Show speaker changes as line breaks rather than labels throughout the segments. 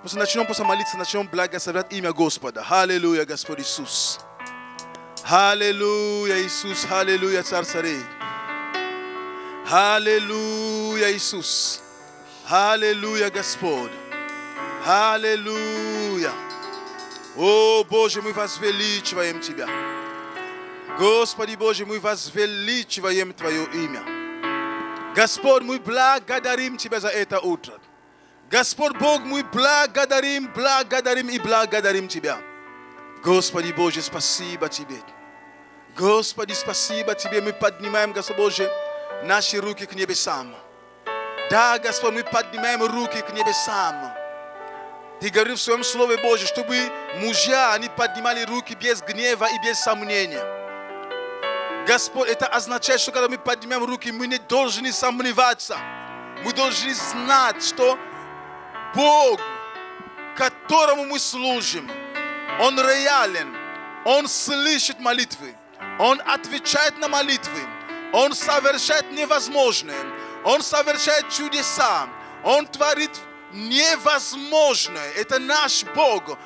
Начнем просто молиться, начнем благословлять имя Господа. Аллилуйя, Господь Иисус. Аллилуйя, Иисус, аллилуйя, Царь царей. Аллилуйя, Иисус. Аллилуйя, Господь. Аллилуйя. О, Боже, мы возвеличиваем Тебя. Господи Боже, мы возвеличиваем Твое имя. Господь, мы благодарим Тебя за это утро. Господь Бог, мы благодарим и благодарим Тебя. Господи Боже, спасибо Тебе. Господи, спасибо Тебе. Мы поднимаем, Господь Боже, наши руки к небесам. Да, Господь, мы поднимаем руки к небесам. Ты говоришь в Своем Слове Божьем, чтобы мужья, они поднимали руки без гнева и без сомнения. Господь, это означает, что когда мы поднимаем руки, мы не должны сомневаться. Мы должны знать, что Бог, которому мы служим, Он реален, Он слышит молитвы, Он отвечает на молитвы, Он совершает невозможное, Он совершает чудеса, Он творит невозможное. Это наш Бог,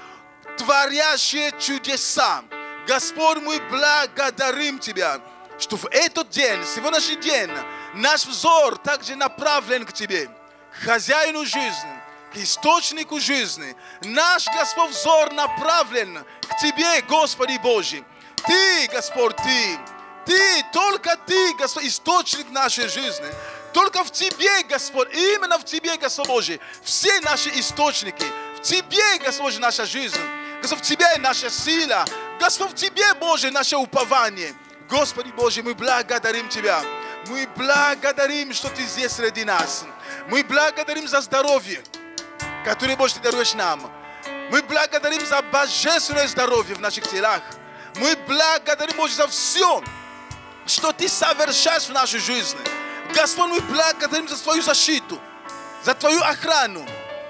творящий чудеса. Господь, мы благодарим Тебя, что в этот день, сегодняшний день, наш взор также направлен к Тебе, к хозяину жизни, к источнику жизни. Наш, Господь, взор направлен к Тебе, Господи Божий. Ты, Господь, Ты, только Ты, Господь, источник нашей жизни. Только в Тебе, Господь, именно в Тебе, Господь Божий, все наши источники. В Тебе, Господь Божий, наша жизнь. Господь, в Тебе наша сила. Господь, в Тебе, Божий, наше упование. Господи Божий, мы благодарим Тебя. Мы благодарим, что Ты здесь среди нас. Мы благодарим за здоровье, которое, Боже, Ты даруешь нам. Мы благодарим за божественное здоровье в наших телах. Мы благодарим, Боже, за все, что Ты совершаешь в нашей жизни. Господь, мы благодарим за Твою защиту, за Твою охрану,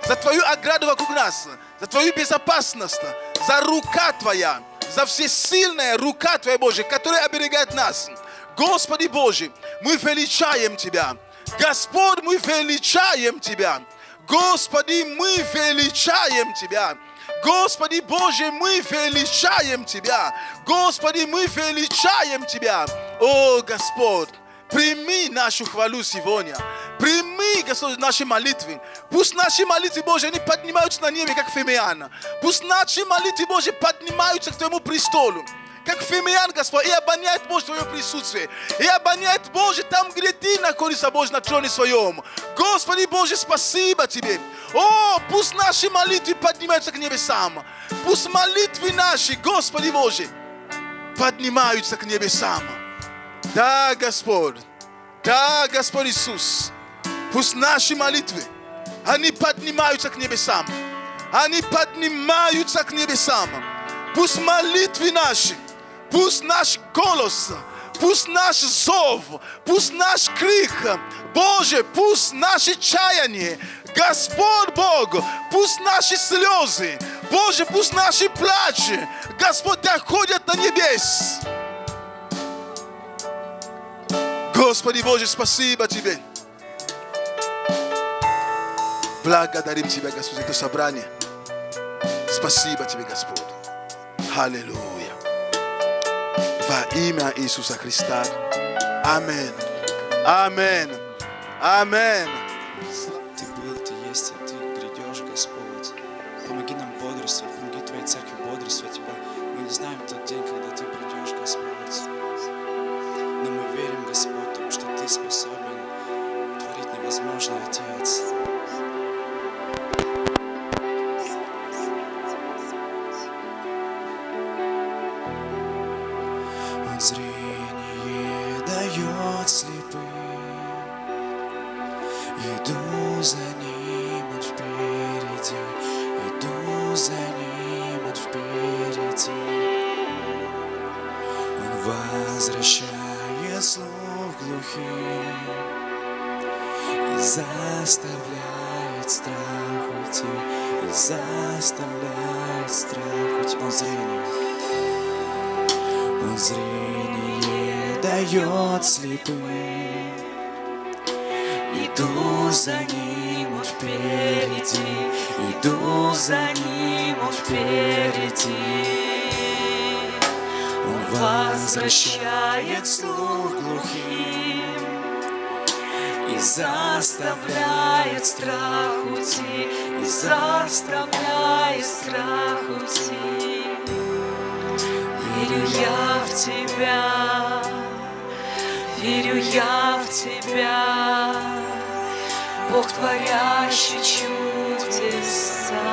за Твою ограду вокруг нас, за Твою безопасность, за рука Твоя, за всесильная рука Твоя, Божия, которая оберегает нас. Господи Божий, мы величаем Тебя. Господь, мы величаем Тебя. Господи, мы величаем Тебя. Господи Боже, мы величаем Тебя. Господи, мы величаем Тебя. О, Господь, прими нашу хвалу сегодня. Прими, Господь, наши молитвы. Пусть наши молитвы, Боже, они поднимаются на небе, как Фимеян. Пусть наши молитвы, Боже, поднимаются к Твоему престолу. Как Фимеян, Господь, и обоняет, Боже, Твое присутствие. И обоняет, Боже, там, где Ты находишься, Боже, на троне Своем. Господи, Боже, спасибо Тебе. О, пусть наши молитвы поднимаются к небесам. Пусть молитвы наши, Господи Боже, поднимаются к небесам. Да, Господь. Да, Господь Иисус. Пусть наши молитвы, они поднимаются к небесам. Они поднимаются к небесам. Пусть молитвы наши, пусть наш голос, пусть наш зов, пусть наш крик, Боже, пусть наши чаяния, Господь Бог, пусть наши слезы, Боже, пусть наши плачи, Господь, доходят до небес. Господи Боже, спасибо Тебе. Благодарим Тебя, Господь, за это собрание. Спасибо Тебе, Господь. Аллилуйя. Во имя Иисуса Христа. Аминь. Аминь. Аминь.
Ты был, Ты есть, и Ты грядешь, Господь. Помоги нам бодрствовать, помоги Твоей церкви бодрствовать, Ибо мы не знаем тот день, когда Ты придешь, Господь. Но мы верим, Господь, что Ты способен творить невозможное, Отец. Он зрение дает слепым, иду за Ним, Он впереди, иду за Ним, Он впереди. Он возвращает слух глухим и заставляет страх уйти, и заставляет страх уйти. Он зрение дает слепым, Иду за Ним, Он впереди, иду за Ним, Он впереди. Он возвращает слух глухим и заставляет страх уйти, и заставляет страх уйти. Верю я в Тебя, верю я в Тебя, Бог, творящий чудеса.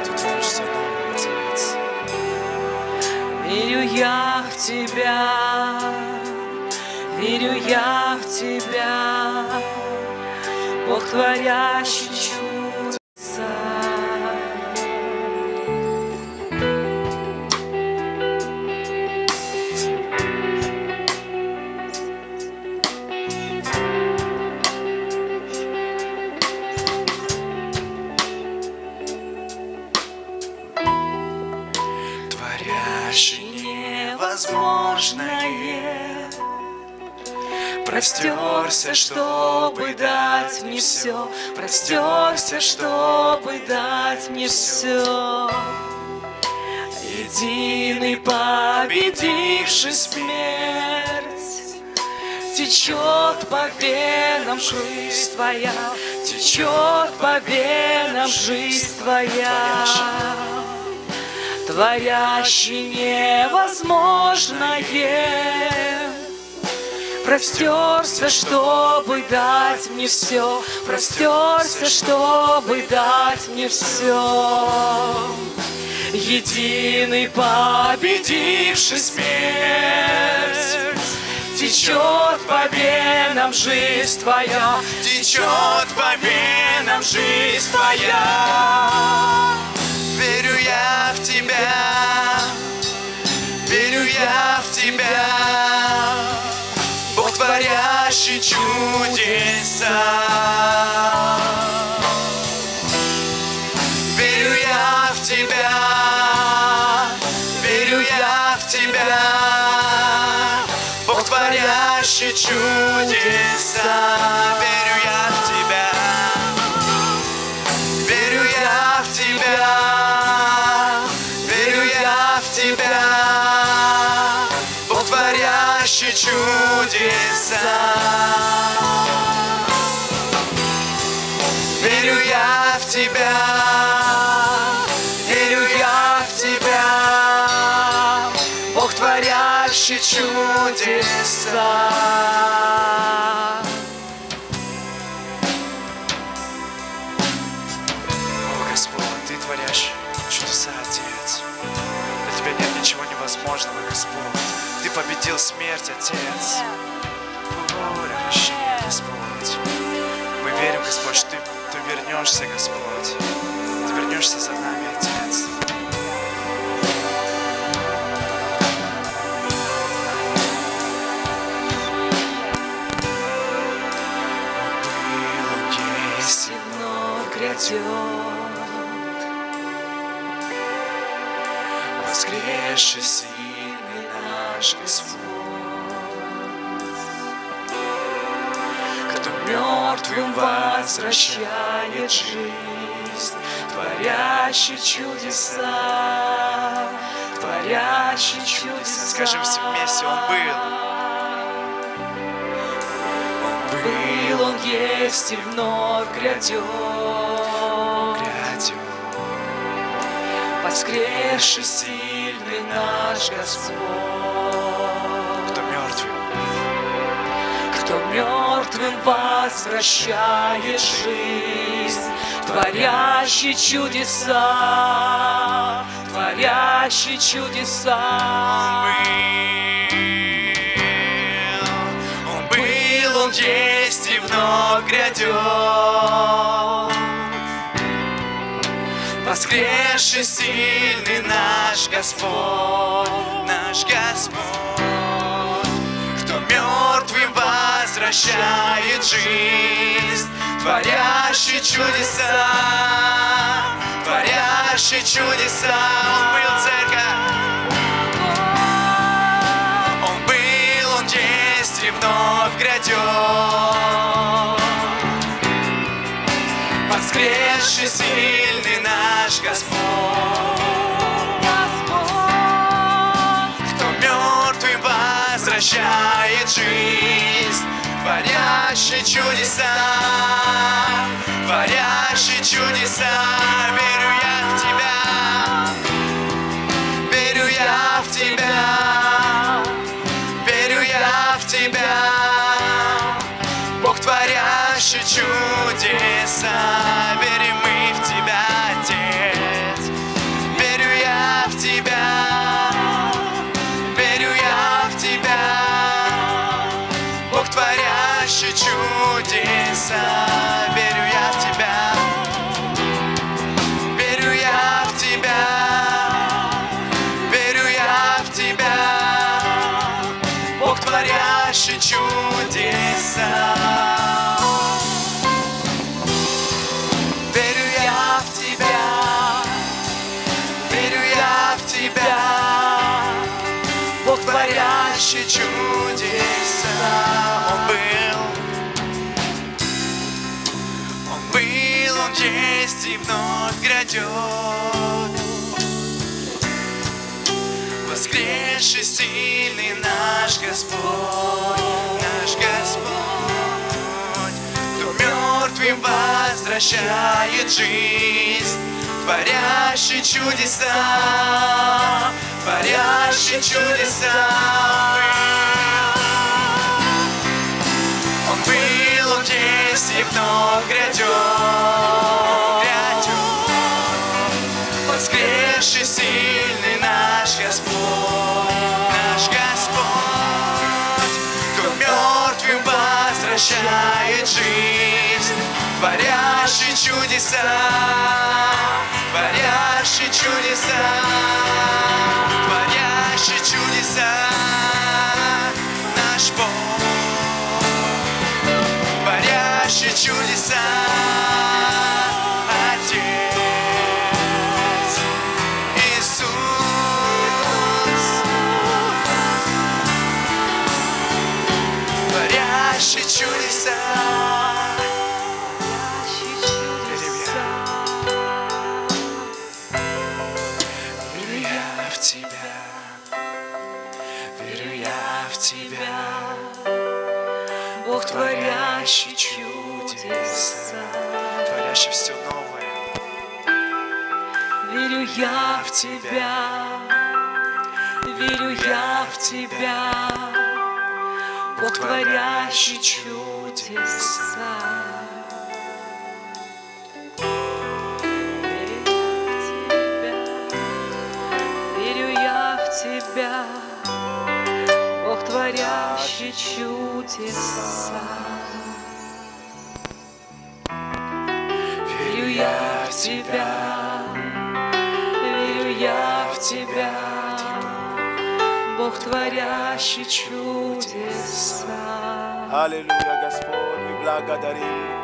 Ты творишь все новое, Отец. Верю я в Тебя, верю я в Тебя, Бог, творящий чудеса. Творящий невозможное, простерся, чтобы дать мне все, простерся, чтобы дать мне все. Единый, победивший смерть, течет по венам жизнь Твоя, течет по венам жизнь Твоя. Творящий невозможное, простерся, чтобы дать мне все, простерся, чтобы дать мне все. Единый, победивший смерть, течет по венам жизнь Твоя, течет по венам жизнь Твоя.
Верю я в Тебя, верю я в Тебя, Бог, творящий чудеса. Верю я в Тебя, верю я в Тебя, Бог, творящий чудеса. Верю я в Тебя, верю я в Тебя, верю я в Тебя, Бог, творящий чудеса. Верю я в Тебя, верю я в Тебя, Бог, творящий чудеса.
Для Тебя нет ничего невозможного, Господь. Ты победил смерть, Отец. Прощение, Господь. Мы верим, Господь, что Ты вернешься, Господь. Ты вернешься за нами, Отец. Он был, Он есть и вновь грядет. Воскресший сильный наш Господь, кто мертвым возвращает жизнь, творящий чудеса, творящий чудеса. Скажем все вместе, Он был. Он был, Он есть и вновь грядет. Воскресший сильный наш Господь, кто мертвым возвращает жизнь, творящий чудеса, творящий чудеса.
Он был, Он есть и вновь грядет. Воскресший сильный наш Господь, кто мертвым возвращает жизнь, творящий чудеса, творящий чудеса. Он был, церковь, Он был, Он есть и вновь грядет. Воскресший сильный наш Господь, кто мертвым возвращает жизнь, творящий чудеса, творящий чудеса. Верю я в Тебя, верю я в Тебя, верю я в Тебя, Бог, творящий чудеса. Верим мы в Тебя, Отец, верю я в Тебя, верю я в Тебя, Бог, творящий чудеса. Верю я в Тебя, верю я в Тебя, верю я в Тебя, Бог, творящий чудеса. Верю я в Тебя, верю я в Тебя, Бог, творящий чудеса. Он есть и вновь грядет. Воскресший сильный наш Господь, кто мертвым возвращает жизнь, творящий чудеса, творящий чудеса. Он был, он есть и вновь грядет. Воскресший сильный наш Господь, кто мертвым возвращает жизнь, творящий чудеса, творящий чудеса, творящий чудеса. Наш Бог, творящий чудеса. Чудеса. Верю я в Тебя, верю я в Тебя, Бог, творящий чудеса, творящий все новое.
Верю я в Тебя, верю я в Тебя, Бог, творящий чудеса. Верю я в Тебя, Бог, творящий чудеса. Верю я в Тебя, верю я в Тебя, Бог, творящий чудеса.
Аллилуйя, Господь, мы благодарим.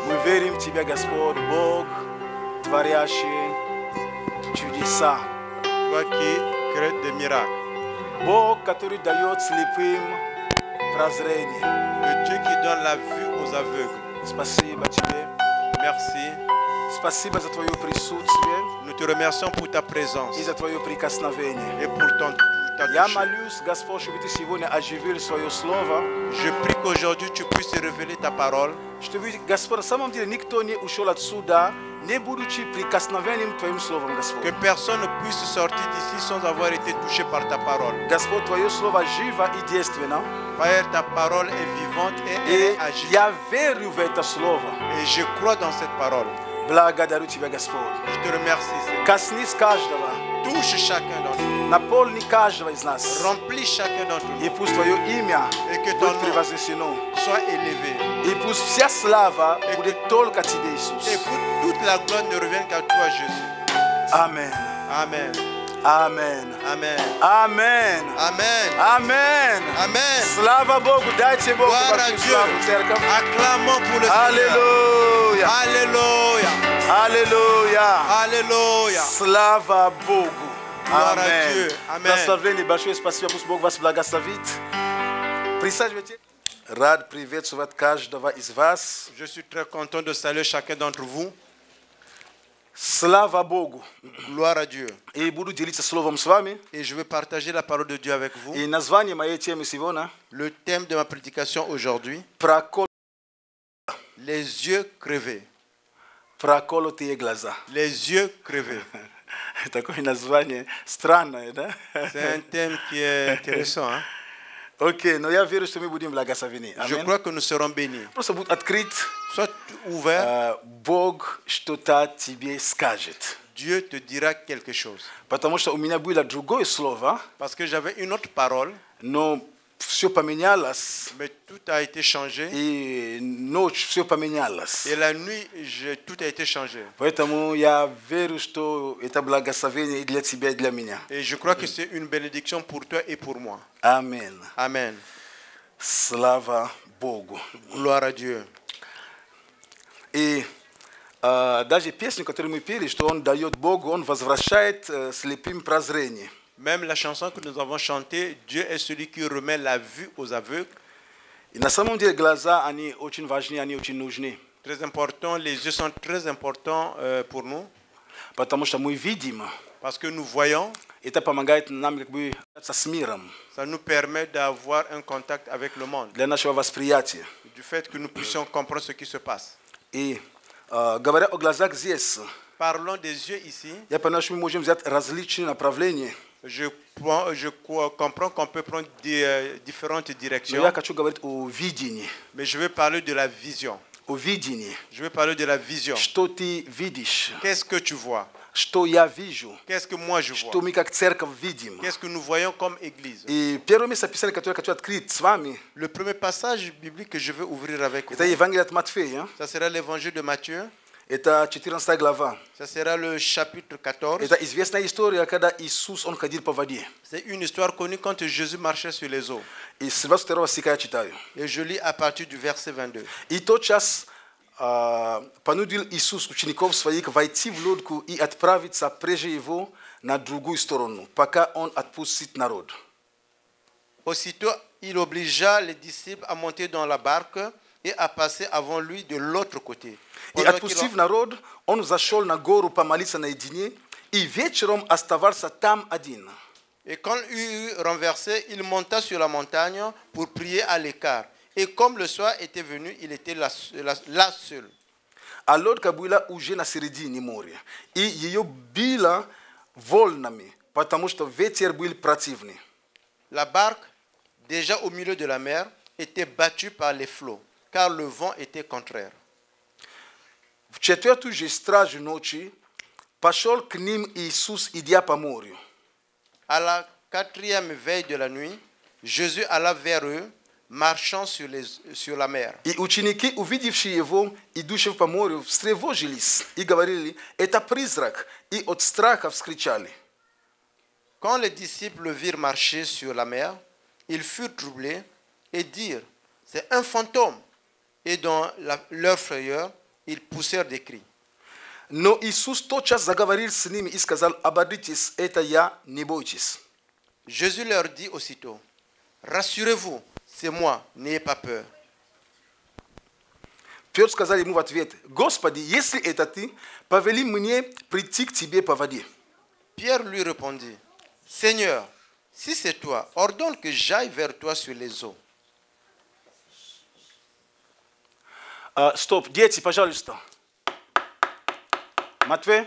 Мы верим в Тебя, Господь, Бог, творящий чудеса.
Toi qui crée des miracles.
Бог, который дает слепым прозрение.
Le Dieu qui donne la vue aux aveugles.
Спасибо Тебе.
Merci.
Спасибо за Твое присутствие
Nous te remercions pour ta présence
и за Твое прикосновение.
et pour ta
Я
touche.
молюсь, Господь, чтобы Ты сегодня оживил Свое Слово.
Je prie qu'aujourd'hui tu puisses révéler ta parole.
Чтобы, Господь, на самом деле никто не ушел отсюда, не будучи прикосновением Твоим Словом, Господь.
Que personne ne puisse sortir d'ici sans avoir été touché par ta parole.
Господь, Твое Слово живо и действенно.
Père, ta parole est vivante et elle
И
est agile.
я верю в это Слово.
Et je crois dans cette parole.
Благодарю Тебя, Господь.
Je te remercie, Seigneur.
Коснись каждого.
Touche chacun d'entre nous.
Наполни каждого из нас.
Remplis chacun d'entre
И
nous.
пусть Твое имя
Et que ton
будет
nom
превознесено.
soit élevé.
И пусть вся слава будет только Тебе,
Et
Иисус.
que toute la gloire ne revienne qu'à toi, Jésus.
Аминь.
Amen.
Аминь.
Amen.
Аминь.
Amen.
Аминь.
Amen.
Слава Богу. Дайте Богу
Gloire à
большую
Dieu.
славу, церковь.
Acclamons pour le Seigneur.
Аллилуйя.
Alléluia.
Аллилуйя.
Alléluia.
Слава Богу.
Gloire à
Аминь.
Dieu. Amen.
Благословение большое. Спасибо. Пусть Бог вас благословит. Rad приветствовать каждого из вас.
Je suis très content de saluer chacun d'entre vous.
Слава Богу.
Gloire à Dieu.
И буду делиться словом с вами.
Et je veux partager la parole de Dieu avec vous.
И название моей темы сегодня
Le thème de ma prédication aujourd'hui,
проколотые
les yeux crevés.
глаза.
Les yeux crevés.
Такое название странное, да?
C'est un thème qui est intéressant. Hein?
Окей, но я верю, что мы будем благословены.
Je crois que nous serons bénis.
Просто будь открыт.
Sois ouvert.
Бог что-то тебе скажет.
Dieu te dira quelque chose.
Потому что у меня было другое слово,
Parce que j'avais une autre parole,
но все поменялось,
mais tout a été changé.
и ночь все поменялось.
Et la nuit, tout a été changé.
Поэтому я верю, что это благословение и для тебя, и для меня.
Et je crois que c'est une bénédiction pour toi et pour moi.
Аминь.
Amen.
Слава Богу.
Gloire à Dieu.
И даже песню, которую мы пели, что Он дает Богу, Он возвращает слепым прозрение.
Même la chanson que nous avons chantée, Dieu est celui qui remet la vue aux aveugles.
И на самом деле глаза, они очень важны, они очень нужны.
Très important, les yeux sont très importants pour nous.
Потому что мы видим,
Parce que nous voyons,
это помогает нам как бы с миром,
ça nous permet d'avoir un contact avec le monde.
для нашего восприятия.
Du fait que nous puissions comprendre ce qui se passe.
И говоря о глазах здесь,
Parlons des yeux ici.
я понимаю, что мы можем взять различные направления.
Je comprends qu'on peut prendre différentes
Но
directions.
я хочу говорить о видении.
Mais je vais parler de la vision.
О видении.
Je vais parler de la vision.
Что ты видишь?
Qu'est-ce que tu vois?
Что я вижу?
Qu'est-ce que moi je vois?
Что мы как церковь видим?
Qu'est-ce que nous voyons comme église?
И первое место Писания, которое я хочу открыть с вами,
Le premier passage biblique que je veux ouvrir avec
это
vous,
Евангелие от Матфея.
ça sera l'évangile de Matthieu.
Это 14 глава.
Ça sera le chapitre 14.
Это известная история, когда Иисус, Он ходил по воде.
C'est une histoire connue quand Jésus marchait sur les eaux.
И с 22 стиха я читаю.
Et je lis à partir du verset 22.
И тотчас понудил Иисус учеников своих войти в лодку и отправиться прежде его на другую сторону, пока Он отпустит народ.
Aussitôt, il obligea les disciples à monter dans la barque et à passer avant lui de l'autre côté.
И отпустив народ, Он зашел на гору помолиться наедине, и вечером оставался там один.
Et quand il eut renversé, il monta sur la montagne pour prier à l'écart. Et comme le soir était venu, il était là seul.
А лодка была уже на середине моря, и ее било волнами, потому что ветер был противный.
La barque, déjà au milieu de la mer, était battue par les flots, car le vent était contraire.
В четвертую же стражу ночи пошел к ним Иисус, идя по морю.
À la quatrième veille de la nuit, Jésus alla vers eux, marchant sur la mer.
И ученики, увидевшие его, идущего по морю, встревожились и говорили: это призрак, и от страха вскричали.
Quand les disciples le virent marcher sur la mer, ils furent troublés et dirent: c'est un fantôme. Et dans leur frayeur, ils poussèrent des cris.
Но Иисус тотчас заговорил с ними и сказал: ободритесь, это я, не бойтесь.
Jésus leur dit aussitôt: rassurez-vous, c'est moi, n'ayez pas peur.
Петр сказал ему в ответ: Господи, если это ты, повели мне прийти к тебе по воде.
Pierre lui répondit: Seigneur, si c'est toi, ordonne que j'aille vers toi sur les eaux.
Стоп, дети, пожалуйста. Матвей,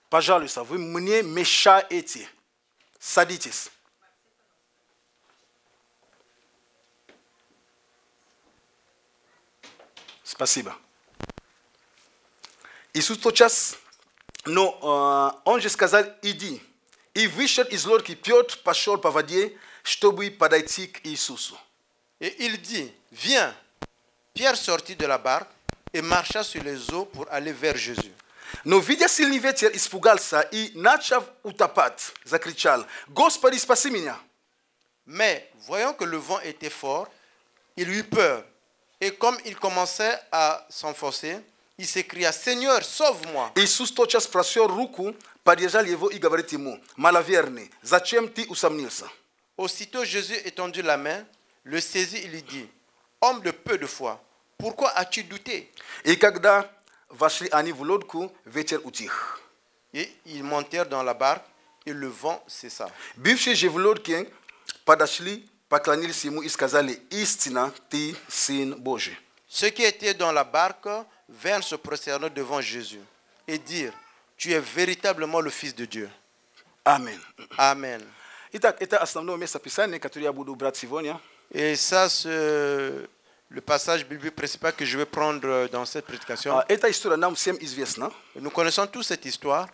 пожалуйста, вы мне мешаете. Садитесь. Спасибо. Иисус тотчас, но Он же сказал: иди. И вышел из лодки Петр, пошел по воде, чтобы подойти к Иисусу.
Et il dit: viens. Pierre sortit de la barque et marcha sur les eaux pour aller vers Jésus.
Но, видя сильный ветер, испугался и, начав утопать, закричал: Господи, спаси меня!
Mais, voyant que le vent était fort, il eut peur. Et comme il commençait à s'enfoncer, il s'écria: Seigneur, sauve-moi.
Иисус тотчас простер руку, поддержал его и говорит ему: маловерный, зачем ты усомнился?
Aussitôt Jésus étendit la main, le saisit et lui dit, homme de peu de foi, pourquoi as-tu douté?
И когда вошли они в лодку, ветер утих.
Et ils montèrent dans la barque et le vent cessa.
Бившие же в лодке подошли, поклонились ему и сказали, истина, ты Сын Божий.
Ceux qui étaient dans la barque vinrent se prosterner devant Jésus et dirent, tu es véritablement le Fils de Dieu.
Amen.
Amen.
Итак, это основное место Писания, которое я буду брать сегодня.
Et ça, c'est le passage biblique principal que je vais prendre dans cette prédication.
Эта история нам всем известна.
Nous connaissons tous cette histoire.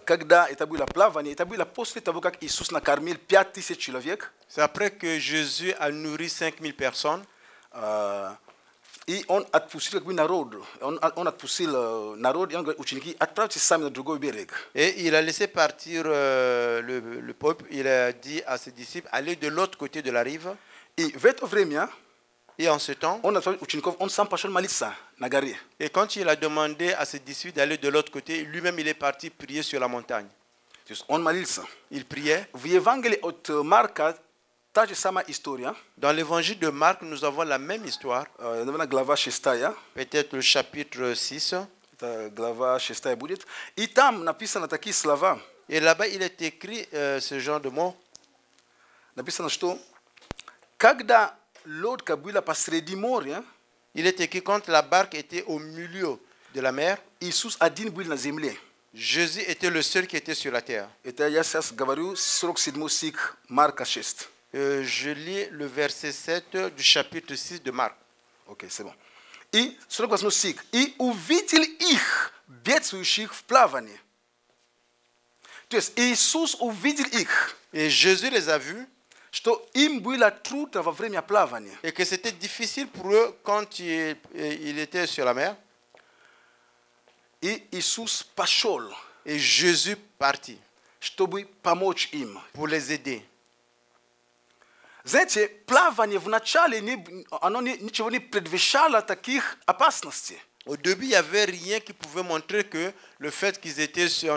Когда это было плавание, это было после того, как Иисус накормил 5000 человек.
C'est après que Jésus a nourri 5000 personnes.
И он отпустил народ. Он отпустил народ, и он говорит, ученики, отправьтесь сами на другой берег.
Et il a laissé partir le peuple. Il a dit à ses disciples, allez de l'autre côté de la rive.
И в это время
Et en ce temps,
он отправил учеников, он сам пошел молиться на горе.
et quand il a demandé à ses disciples d'aller de l'autre côté, lui-même il est parti prier sur la montagne.
То есть он молился.
Il priait.
В Евангелии от Марка та же самая история.
Dans l'évangile de Marc, nous avons la même histoire.
Наверное, глава 6.
Peut-être le chapitre 6.
Это глава 6 будет. И там написано такие слова.
Et là-bas, il est écrit ce genre de mots.
Написано, что когда лодка была посреди моря,
Il est écrit quand la barque était au milieu de la mer,
Иисус один был на земле.
Jésus était le seul qui était sur la terre.
Это я сейчас говорю 47 стих Марка 6.
Je lis le verset 7 du chapitre 6 de Marc.
Окей, c'est bon. И 48 стих. И увидел их, бедствующих в плавании. То есть Иисус увидел их,
Et Jésus les a vus
что им было трудно во время плавания.
et que c'était difficile pour eux quand il était sur la mer.
И Иисус пошел,
Et Jésus partit
чтобы помочь им.
pour les aider.
Знаете, плавание вначале оно ничего не предвещало таких опасностей.
Au début, il n'y avait rien qui pouvait montrer que le fait qu'ils étaient sur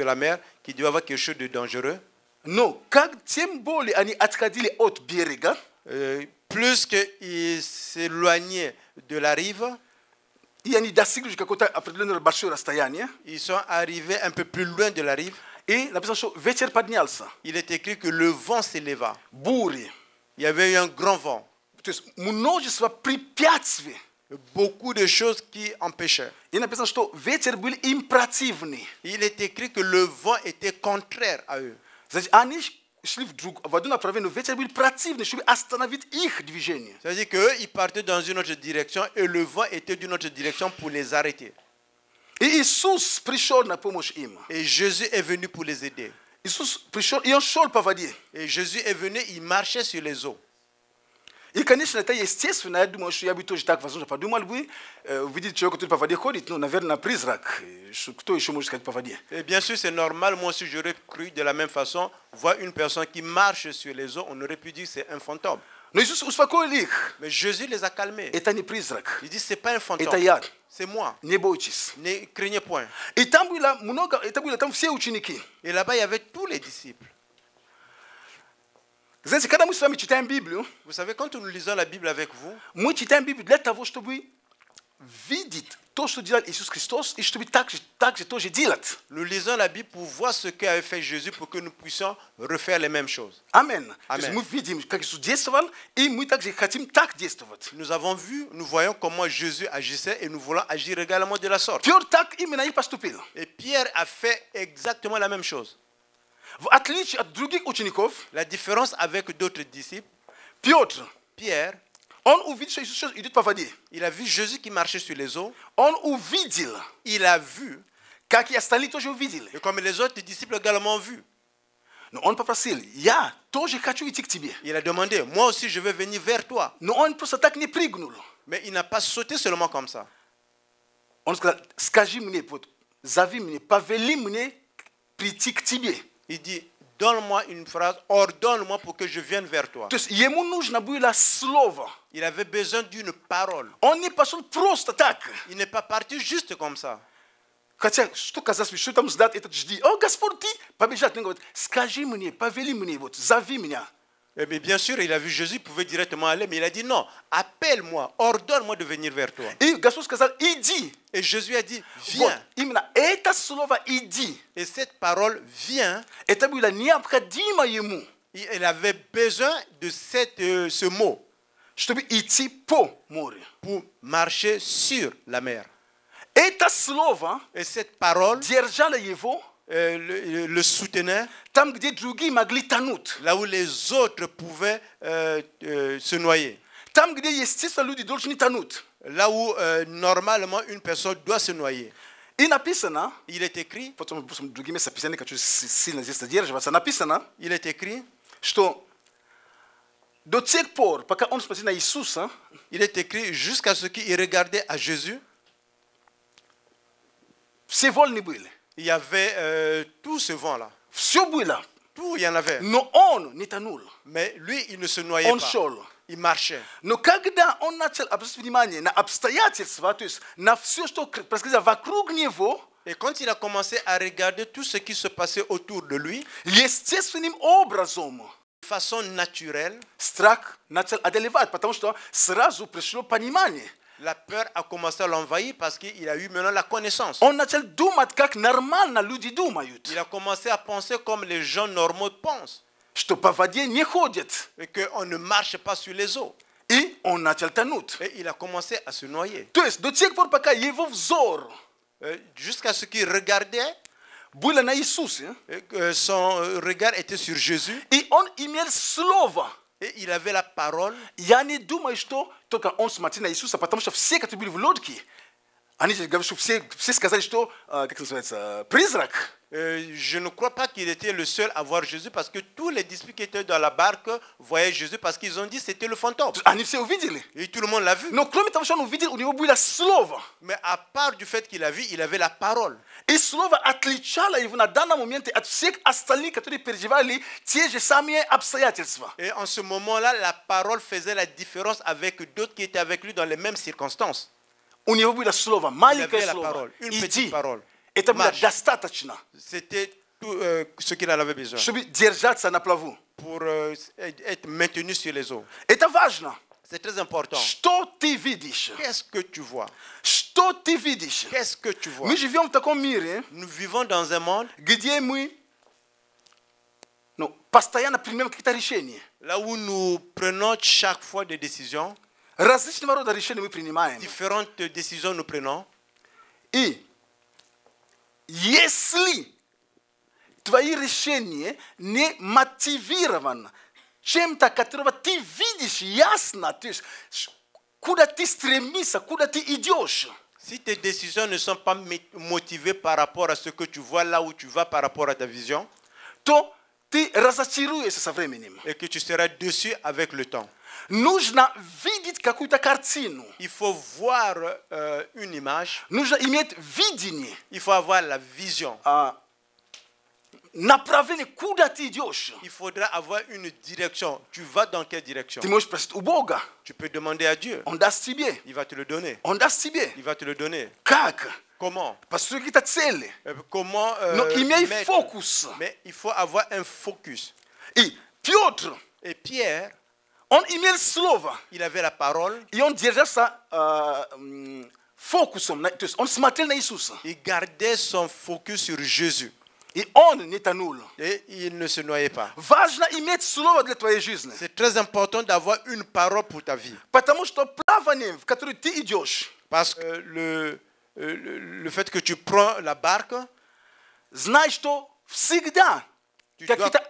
la mer, qu'il devait y avoir quelque chose de dangereux.
Но тем более они отходили от берега,
Plus qu'ils s'éloignaient de la rive,
и они достигли какое-то определенное большое расстояние,
ils sont arrivés un peu plus loin de la rive.
и написано, что ветер поднялся,
Il est écrit que le vent s'éleva.
бури,
Il y avait eu un grand vent.
то есть множество препятствий.
Beaucoup de choses qui empêchaient.
И написано, что ветер был им противный.
Il est écrit que le vent était contraire à eux.
Значит, они шли в одно направление, но ветер был противный, чтобы остановить их движение.
C'est-à-dire qu'eux, ils partaient dans une autre direction et le vent était d'une autre direction pour les arrêter.
И Иисус пришел на помощь им.
Et Jésus est venu pour les aider.
Иисус пришел, и он шел по воде.
Et Jésus est venu, il marchait sur les eaux.
И, конечно, это естественно. Я думаю, что я бы тоже так, возможно, подумал бы, увидеть человека, который по воде ходит, ну, наверное, призрак. Кто еще может сказать по воде?
Et bien sûr, c'est normal. Moi aussi, j'aurais cru de la même façon. Voir une personne qui marche sur les eaux, on aurait pu dire que c'est un fantôme.
Но Иисус успокоил их.
Mais Jésus les a calmés.
Это не призрак.
Il dit, c'est pas un fantôme.
Это я.
C'est moi.
Не бойтесь.
Ne craignez point.
И там было много, это было там все ученики.
Et là-bas, il y avait tous les disciples.
Знаете, когда мы с вами читаем Библию,
Vous savez, quand nous lisons la Bible avec vous,
мы читаем Библию для того, чтобы видеть то, что делал Иисус Христос, и чтобы так же тоже делать.
nous lisons la Bible pour voir ce qu'avait fait Jésus pour que nous puissions refaire les mêmes choses.
Аминь. То
Аминь.
есть мы видим, как Иисус действовал, и мы также хотим так действовать.
Nous avons vu, nous voyons comment Jésus agissait et nous voulons agir également de la sorte.
Петр так именно и поступил.
Et Pierre a fait exactement la même chose.
В отличие от других учеников,
La différence avec d'autres disciples,
Петр,
Pierre,
он увидел, что Иисус идет по воде.
il a vu Jésus qui marchait sur les eaux.
Он увидел,
Il a vu,
как и остальные тоже увидели.
et comme les autres disciples également ont vu.
Но он попросил, я тоже хочу идти к тебе.
Il a demandé, moi aussi je vais venir vers toi.
Но он просто так не прыгнул.
Mais il n'a pas sauté seulement comme ça.
Он сказал, скажи мне, вот, зови мне, повели мне прийти к тебе.
Il dit, donne-moi une phrase, ordonne-moi pour que je vienne vers toi.
То есть ему нужно было слово.
Il avait besoin d'une parole.
Он не пошел просто так.
Il n'est pas parti juste comme ça.
Хотя, что казалось, что там ждать этот жди. О, Господь, ты побежать. Он говорит, скажи мне, повели мне, вот, зови меня.
Mais bien sûr, il a vu Jésus, il pouvait directement aller, mais il a dit non, appelle-moi, ordonne-moi de venir vers toi.
И Господь сказал, иди.
Et Jésus a dit,
Вот,
viens.
именно это слово «иди»,
Et cette parole, viens,
это было необходимо ему,
il avait besoin de ce mot
чтобы идти по морю.
pour marcher sur la mer.
Это слово
Et cette parole
держало его
le soutenait
там, где другие могли тонуть.
là où les autres pouvaient se noyer.
Там, где, естественно, люди должны тонуть.
Là où normalement une personne doit se noyer.
И написано,
Il est écrit,
потом другими места Писания, хочу сильно здесь задерживаться, написано,
il est écrit,
что до тех пор, пока он смотрел на Иисуса,
il est écrit jusqu'à ce qu'il regardait à Jésus,
все вольны были.
il y avait tout ce vent-là.
Все было.
Tout, il y en avait.
Но он не тонул.
Mais lui, il ne se noyait
Он
pas.
шел.
Il marchait.
Но когда он начал обращать внимание на обстоятельства, то есть на все, что происходило вокруг него,
Et quand il a commencé à regarder tout ce qui se passait autour de lui,
естественным образом
de façon naturelle,
страх начал одолевать, потому что сразу пришло понимание.
la peur a commencé à l'envahir parce qu'il a eu maintenant la connaissance.
Он начал думать, как нормально люди думают,
Il a commencé à penser comme les gens normaux pensent,
что по воде не ходят.
et qu'on ne marche pas sur les eaux.
И он начал тонуть.
Et il a commencé à se noyer.
То есть до тех пор, пока его взор
Jusqu'à ce qu'il regardait,
был на Иисусе,
son regard était sur Jésus,
и он имел слово.
et il avait la parole.
Я не думаю, что только он смотрел на Иисуса, потому что все, которые были в лодке, они же говорят, что все сказали, что, как это называется, призрак.
Je ne crois pas qu'il était le seul à voir Jésus parce que tous les disciples qui étaient dans la barque voyaient Jésus parce qu'ils ont dit que c'était le fantôme.
Они все увидели.
Et tout le monde l'a vu.
Но кроме того, что он увидел, у него было слово.
Mais à part du fait qu'il a vu, il avait la parole.
И слово отличало его на данном моменте от всех остальных, которые переживали те же самые обстоятельства.
Et en ce moment-là, la parole faisait la différence avec d'autres qui étaient avec lui dans les mêmes circonstances.
У него было слово,
Il
маленькое
avait la
слово.
parole, une
Иди.
petite parole.
Это было
Marche.
достаточно,
C'était tout ce qu'il en avait besoin
чтобы держаться на плаву.
pour être maintenu sur les eaux.
Это важно.
C'est très important.
Что ты видишь?
Qu'est-ce que tu vois?
Что ты видишь?
Qu'est-ce que tu vois?
Мы живем в таком мире,
Nous vivons dans un monde
где мы постоянно принимаем какие-то решения.
là où nous prenons chaque fois des décisions.
Различного рода решения мы принимаем.
Différentes décisions nous prenons.
И если твои решения не мотивированы чем-то, которого ты видишь ясно, то есть куда ты стремишься, куда ты идешь,
Si tes décisions ne sont pas motivées par rapport à ce que tu vois, là où tu vas par rapport à ta vision,
то ты разочаруешься со временем.
et que tu seras déçu avec le temps.
Нужно видеть какую-то картину.
Il faut voir une image,
Нужно иметь видение,
il faut avoir la vision.
направление, куда ты идешь.
Il faudra avoir une direction. Tu vas dans quelle direction?
Ты можешь спросить у Бога,
Tu peux demander à Dieu.
Он даст тебе.
Il va te le donner.
Он даст тебе.
Il va te le donner.
Как?
Comment?
Построить какие-то цели.
Comment
Но имей
mettre-
фокус.
Mais il faut avoir un focus.
И Петр,
Et Pierre,
он имел слово.
il avait la parole.
И он держался фокусом. То есть он смотрел на Иисуса.
Il gardait son focus sur Jésus.
И он не тонул.
Et il ne se noyait pas.
Важно иметь слово для твоей жизни.
C'est très important d'avoir une parole pour ta vie.
Потому что плавание, в которое ты идешь,
Parce que le fait que tu prends la barque,
знай, что всегда
tu
какие-то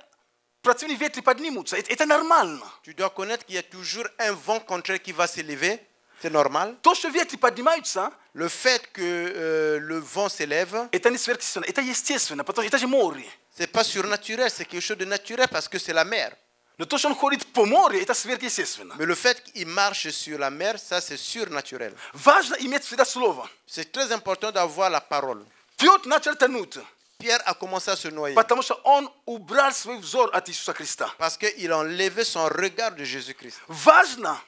противные ветры поднимутся. Это нормально.
dois connaître qu'il y a toujours un vent contraire qui va s'élever. C'est normal.
То, что ветры поднимаются,
Le fait que le vent s'élève,
это не сверхъестественно, это естественно, потому что это же море.
c'est pas surnaturel, c'est quelque chose de naturel parce que c'est la mer.
Но то, что он ходит по морю, это сверхъестественно.
Mais le fait qu'il marche sur la mer, ça c'est surnaturel.
Важно иметь всегда слово.
C'est très important d'avoir la parole.
Петр начал тонуть,
Pierre a commencé à se noyer
потому что он убрал свой взор от Иисуса Христа.
parce qu'il a enlevé son regard de Jésus-Christ.
Важно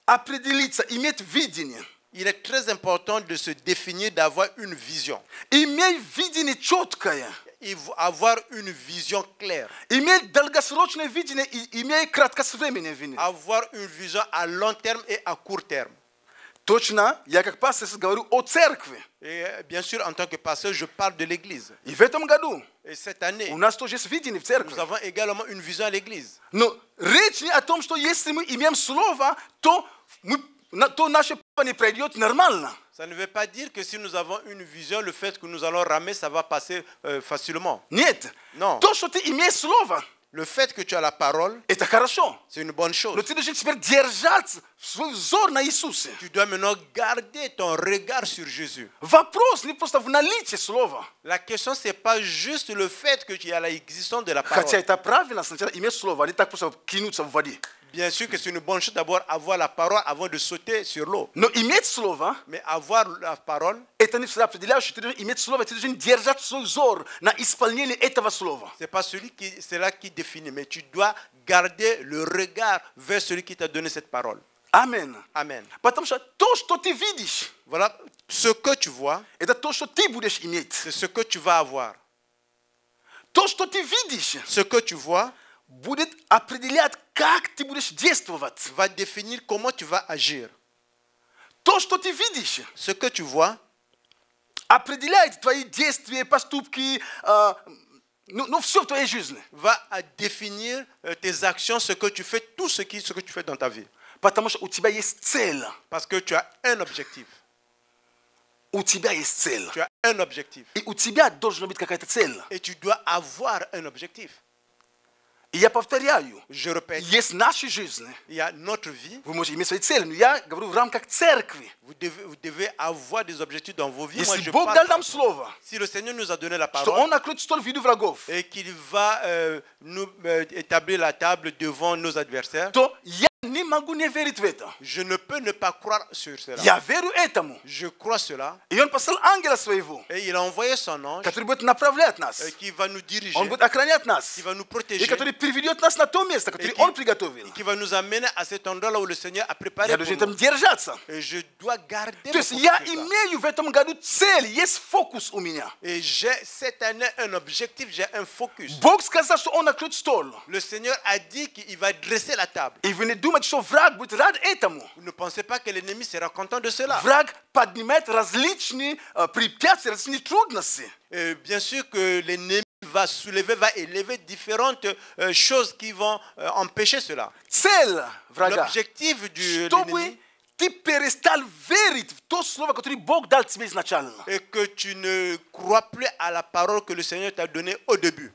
определиться, иметь видение.
Il est très important de se définir, d'avoir une vision.
Имей видение четкое.
avoir une vision claire.
Имеет долгосрочное видение и имеет краткосвременное видение.
Avoir une vision à long terme et à court terme.
Точно, я как пастор говорю о церкви.
Et bien sûr, en tant que pasteur, je parle de l'église.
И в этом году
Et cette année,
у нас тоже есть видение в церкви.
nous avons également une vision à l'église.
Но речь не о том, что если мы имеем слово, то наше плавание пройдет нормально.
Ça ne veut pas dire que si nous avons une vision, le fait que nous allons ramer, ça va passer facilement.
Нет.
Non.
То, что ты имеешь слово,
Le fait que tu as la parole,
это хорошо.
c'est une bonne chose.
Но ты должен теперь держать свой взор на Иисусе.
Tu dois maintenant garder ton regard sur Jésus.
Вопрос не просто в наличии слова.
La question, ce n'est pas juste le fait que tu as l'existence de la
Хотя
parole.
это правильно сначала иметь слово, а не так просто кинуться в воде.
Bien sûr que c'est une bonne chose d'abord avoir la parole avant de sauter sur l'eau.
Но иметь слово,
Mais avoir la parole,
это не всегда определяющее. Ты должен иметь слово, ты должен держать свой взор на исполнение этого слова.
ce n'est pas cela qui définit, mais tu dois garder le regard vers celui qui t'a donné cette parole.
Амин.
Amen.
Потому что то, что ты видишь,
Voilà, ce que tu vois,
это то, что ты будешь иметь.
c'est ce que tu vas avoir.
То, что ты видишь,
Ce que tu vois
будет определять, как ты будешь действовать.
va définir comment tu vas agir.
То, что ты видишь,
Ce que tu vois
определяет твои действия, поступки, все в твоей жизни.
va définir tes actions, ce que tu fais, tout ce que tu fais dans ta vie.
Потому что у тебя есть цель.
Parce que tu as un objectif.
У тебя есть цель.
Tu as un objectif.
И у тебя должна быть какая-то цель.
Et tu dois avoir un objectif.
И я повторяю,
Je répète,
есть наши жизни.
il y a notre vie.
Вы можете иметь свои цели, но я говорю в рамках церкви.
Vous devez avoir des objectifs dans vos vies. Moi,
Если
je
Бог
parle
дал нам
comme ça.
слово,
Si le Seigneur nous a donné la
что
parole
Он накроет стол в виду врагов,
et qu'il va nous établir la table devant nos adversaires,
то я не могу не верить в это.
je ne peux ne pas croire sur cela.
Я верю этому.
Je crois cela.
И Он послал ангела своего,
Et il a envoyé son ange
который будет направлять нас.
qui va nous diriger,
Он будет охранять нас.
qui va nous
И
protéger,
который приведет нас на то место, которое
Et qui-
Он приготовил.
et qui va nous amener à cet endroit là où le Seigneur a préparé
Я
pour
должен
nous.
там держаться.
Et je dois garder
То
le
есть
focus
я
sur ça.
имею в этом году цель, есть фокус у меня.
Et j'ai cette année un objectif, j'ai un focus.
Бог сказал, что Он накроет стол.
Le Seigneur a dit qu'il va dresser la table.
И вы не думаете, что враг будет рад этому.
Vous ne pensez pas que l'ennemi sera content de cela.
Враг поднимает различные препятствия, различные трудности.
Et bien sûr que l'ennemi va élever différentes choses qui vont empêcher cela.
Цель врага,
L'objectif de
чтобы
l'ennemi
ты перестал верить в то слово, которое Бог дал тебе изначально.
est que tu ne crois plus à la parole que le Seigneur t'a donnée au début.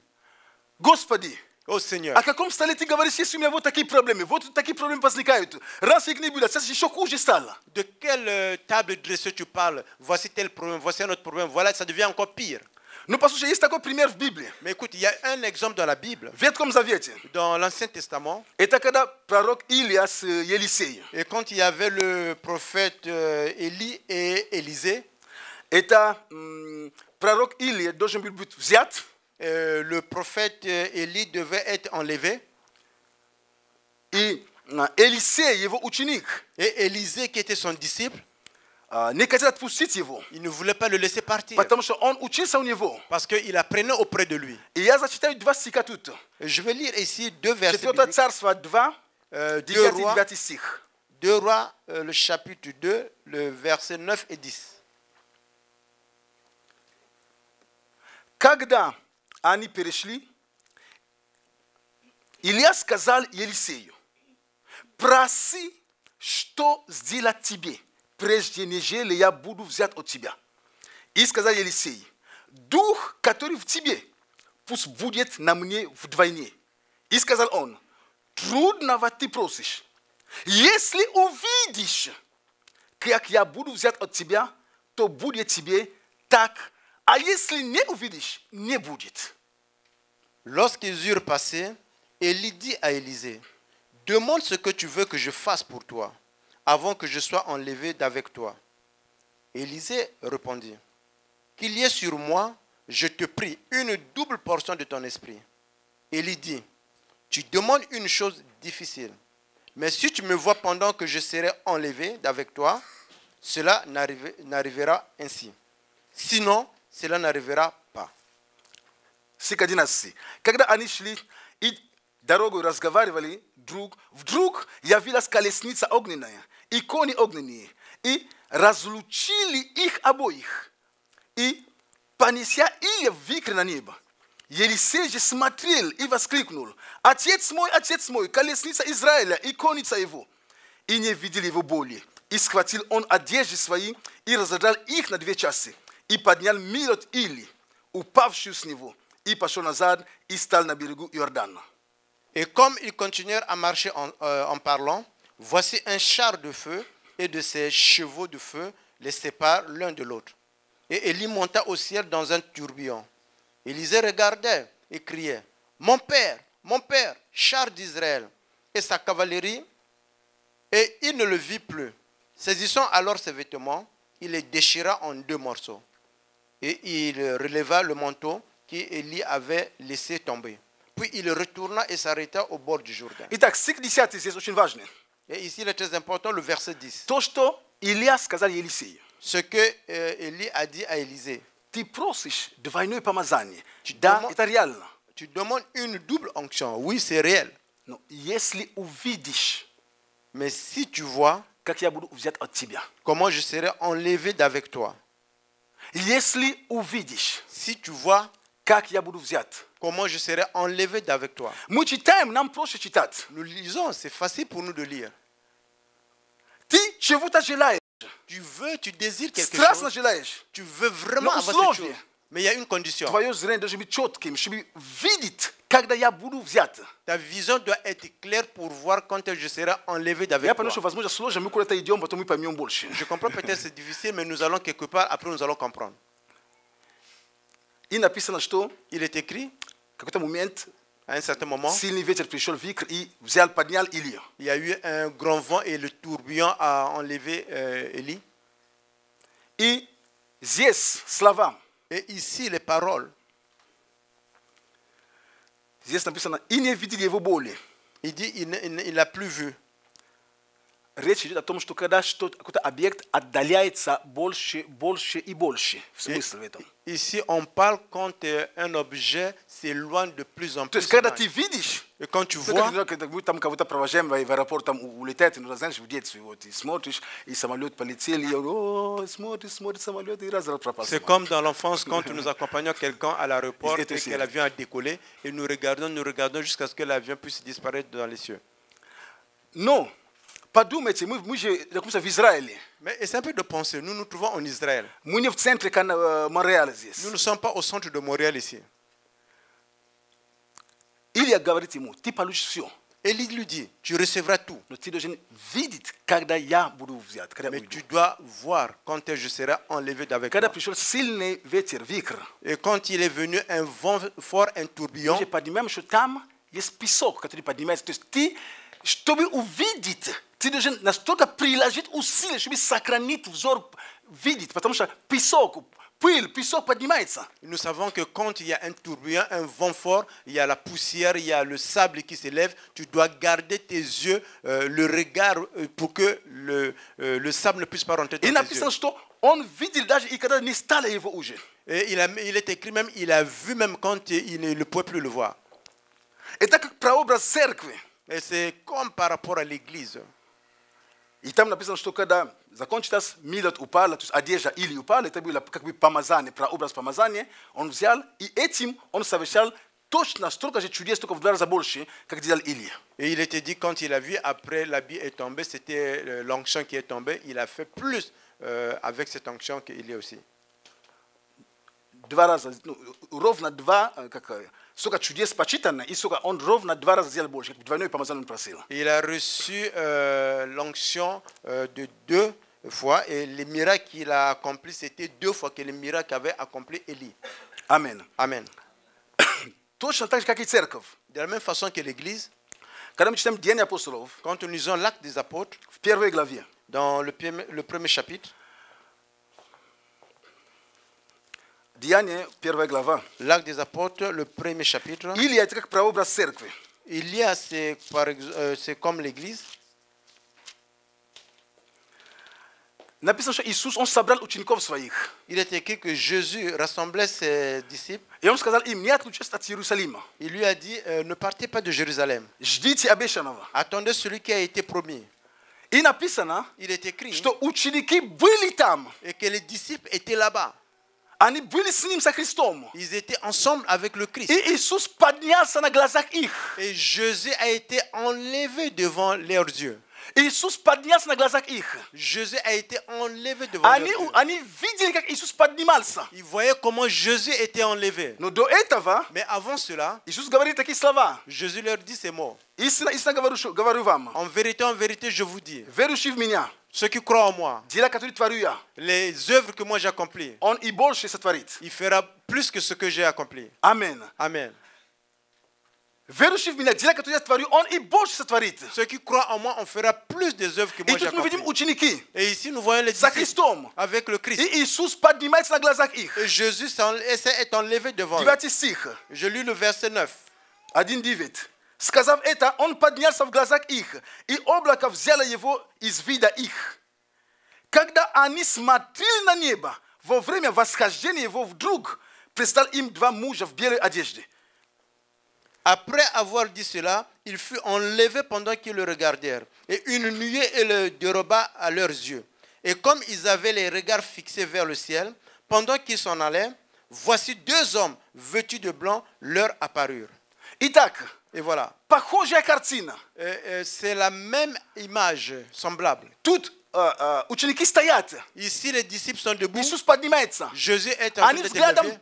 Господи,
Ô Seigneur,
о каком столе ты говоришь, если у меня вот такие проблемы возникают? Раз их не было, сейчас еще хуже стало.
de quelle table dressée tu parles? Voici tel problème, voici un autre problème. Voilà, ça devient encore pire.
Ну, послушай, есть такой пример в Библии.
Mais écoute, il y a un exemple dans la Bible,
В Ветхом Завете.
dans l'Ancien Testament.
Это когда пророк Илия с Елисеем.
Et quand il y avait le prophète Élie et Élisée,
Это пророк Илия должен был быть взят.
le prophète Élie devait être enlevé.
И Елисей, его ученик,
Et Élisée, qui était son disciple,
не хотел отпустить его,
il ne voulait pas le laisser partir.
потому что он учился у него.
Parce qu'il apprenait auprès de lui.
И я зачитаю два стиха тут.
Et je vais lire ici deux versets.
Четвертое
bibliques.
царство 2,
2 rois,
9 стих.
2 rois, le chapitre 2, le verset 9 et 10.
Когда они перешли, Илья сказал Елисею: проси, что сделать тебе, прежде нежели я буду взят от тебя. И сказал Елисей: дух, который в тебе, пусть будет на мне вдвойне. И сказал он: трудного ты просишь. Если увидишь, как я буду взят от тебя, то будет тебе так. А если не увидишь, не будет.
Lorsqu'ils eurent passé, Élie dit à Élisée, demande ce que tu veux que je fasse pour toi, avant que je sois enlevé d'avec toi. Élisée répondit, qu'il y ait sur moi, je te prie, une double portion de ton esprit. Élie dit, tu demandes une chose difficile, mais si tu me vois pendant que je serai enlevé d'avec toi, cela n'arrivera ainsi. Sinon, cela n'arrivera pas.
Sika dynasty. Когда они шли и дорогой разговаривали вдруг явилась колесница огненная, и кони огненные, и разлучили их обоих. И, понеся Илия вихрь на небо, Елисей же смотрел и воскликнул: отец мой, колесница Израиля и конница его. И не видел его боли. И схватил он одежды свои и разодрал их на 2 части. И поднял мир от Или, упавшую с него, и пошел назад и стал на берегу Иордана.
Et comme ils continuèrent à marcher en parlant, voici un char de feu et de ses chevaux de feu les séparent l'un de l'autre. Et Élie monta au ciel dans un tourbillon. Élisée regardait et criait: mon père, char d'Israël et sa cavalerie. Et il ne le vit plus. Saisissant alors ses vêtements, il les déchira en 2 morceaux. Et il releva le manteau qu'Élie avait laissé tomber. Puis il retourna et s'arrêta au bord du Jourdain.
Итак, стих 10 здесь очень важный.
Et ici, il est très important, le verset 10.
То, что Илья сказал Елисею.
Ce que Élie a dit à Élisée.
Ты просишь двойное помазание. Да, это реально.
Tu demandes une double onction. Oui, c'est réel.
Но если увидишь,
Mais si tu vois
как я буду взят от тебя.
comment je serai enlevé d'avec toi.
Если увидишь,
Si tu vois
как я буду взят.
comment je serai enlevé d'avec toi.
Мы читаем, нам проще читать.
Nous lisons, c'est facile pour nous de lire.
Ты чего-то желаешь.
Tu veux, tu désires quelque
Страстно
chose.
желаешь.
Tu veux vraiment
Но
avoir cette
условие.
chose. Mais il y a une condition.
Твое зрение должно быть четким, чтобы видеть, когда я буду взят.
Ta vision doit être claire pour voir quand je serai enlevé d'avec
Я
toi.
понимаю, что, возможно, сложно, мы куда-то идем, потом мы поймем больше.
Je comprends peut-être c'est difficile, mais nous allons quelque part, après nous allons comprendre.
И написано, что
Il est écrit,
в какой-то момент
à un certain moment,
сильный ветер пришел в вихрь и взял, поднял Илью.
il y a eu un grand vent et le tourbillon a enlevé Élie.
И здесь слова.
Et ici, les paroles,
Здесь написано, и не видели его боли.
il dit il n'a plus vu.
Речь идет о том, что когда какой-то объект отдаляется больше и больше. Смысл в этом.
Ici, on parle quand un objet s'éloigne de plus en
То
plus.
есть, когда ты видишь,
Et quand tu vois,
мы там кого-то провожаем в аэропорт, там улетает, ну, знаешь, в детстве, вот, и смотришь, и самолет полетел, и смотрит самолет, и раз пропал.
c'est comme dans l'enfance quand nous accompagnons quelqu'un à l'aéroport
Et
et
aussi.
que l'avion a décollé et nous regardons jusqu'à ce que l'avion puisse disparaître dans les cieux.
Но, подумайте, мы же находимся в Израиле.
Mais c'est un peu de penser. Nous nous trouvons en Israël.
Мы не в центре Монреаля здесь.
Nous ne sommes pas au centre de Montréal ici.
Илья говорит ему, ты получишь все.
Élie lui dit, tu recevras tout.
Но ты должен видеть, когда я буду взят, когда
Mais
уйду.
tu dois voir quand je serai enlevé d'avec
Когда
moi.
пришел сильный ветер, вихрь,
Et quand il est venu un vent fort, un
мы
tourbillon,
же понимаем, что там есть песок, который поднимается. То есть ты, чтобы увидеть, ты должен настолько приложить усилия, чтобы сохранить взор, видеть, потому что песок, пыль, песок поднимается.
nous savons que quand il y a un tourbillon, un vent fort, il y a la poussière, il y a le sable qui s'élève, tu dois garder tes yeux, le regard, pour que le sable ne puisse pas rentrer
И
dans tes yeux.
написано, что он видел даже и когда не стало его уже.
Et il est écrit même, il a vu même quand il ne pouvait plus le voir.
Это как прообраз церкви.
Et c'est comme par rapport à l'église.
И там написано, что когда закончилось, милот упала, то есть одежда или упала, это было как бы помазание, прообраз помазания, он взял, и этим он совершал точно столько же чудес, только в 2 раза больше, как делал Илья.
Et il était dit, quand il a vu, après l'habit est tombé, c'était l'onction qui est tombée, il a fait plus avec cette onction qu'il y a aussi.
2 раза, ну, ровно 2, как, столько чудес почитано, и сколько он ровно 2 раза сделал больше, двойное помазание он просил.
Il a reçu l'onction de 2 fois, et les miracles qu'il a accomplis, c'était 2 fois que les miracles qu'avait accompli Élie.
Amen.
Amen.
Точно так же, как и церковь.
De la même façon que l'église,
Когда мы читаем Деяния апостолов,
quand nous lisons l'acte des apôtres,
в 1 главе,
dans le premier chapitre,
Деяния, 1 глава,
l'acte des apôtres, le premier chapitre,
Илья это как прообраз церкви.
il y a, c'est comme l'église.
Napisano što Isus on sabral učenikов своих.
Il est écrit que Jésus rassemblait ses disciples.
И он сказал им: не отлучайтесь от Иерусалима.
Il lui a dit, ne partez pas de Jérusalem.
Ждите обещанного.
Attendez celui qui a été promis.
И написано,
Il est écrit
что ученики были там.
et que les disciples étaient là-bas.
Они были с ним, со Христом.
Ils étaient ensemble avec le Christ.
И Иисус поднялся на глазах их.
Et Jésus a été enlevé devant leurs yeux.
Иисус поднялся на глазах их.
Jésus a été enlevé devant leurs yeux.
Они видели, как Иисус поднимался.
Ils voyaient comment Jésus était enlevé.
Но до этого
Mais avant cela,
Иисус говорит такие слова.
Jésus leur dit ces mots.
Истинно, истинно говорю вам.
En vérité, je vous dis,
Верующий в меня,
ceux qui croient en moi,
дела, которые творю я,
les œuvres que moi j'accomplis,
он и больше сотворит.
il fera plus que ce que j'ai accompli.
Аминь.
Amen.
Верующий в меня, дела, которые я творю, он и больше сотворит.
Ceux qui croient en moi, on fera plus des œuvres que
И
moi
тут мы видим
j'accomplis.
ученики
Et ici, nous voyons les
за
disciples
Христом.
avec le Christ.
И Иисус поднимается на глазах их.
Et Jésus est enlevé devant eux.
9 стих.
Je lis le verset 9.
1:9. Сказав это, он поднялся в глазах их, и облако взяло его из вида их. Когда они смотрели на небо, во время восхождения его вдруг предстал им два мужа в белой одежде.
Après avoir dit cela, il fut enlevé pendant qu'ils le regardèrent. Et une nuée le déroba à leurs yeux. Et comme ils avaient les regards fixés vers le ciel, pendant qu'ils s'en allaient, voici deux hommes vêtus de blanc leur apparurent.
Итак,
Et voilà.
похожая картина.
C'est la même image semblable.
Тут ученики стоят.
Ici, les disciples sont debout.
Иисус поднимается.
Jésus est en train
Они
d'être
взглядом,
élevé.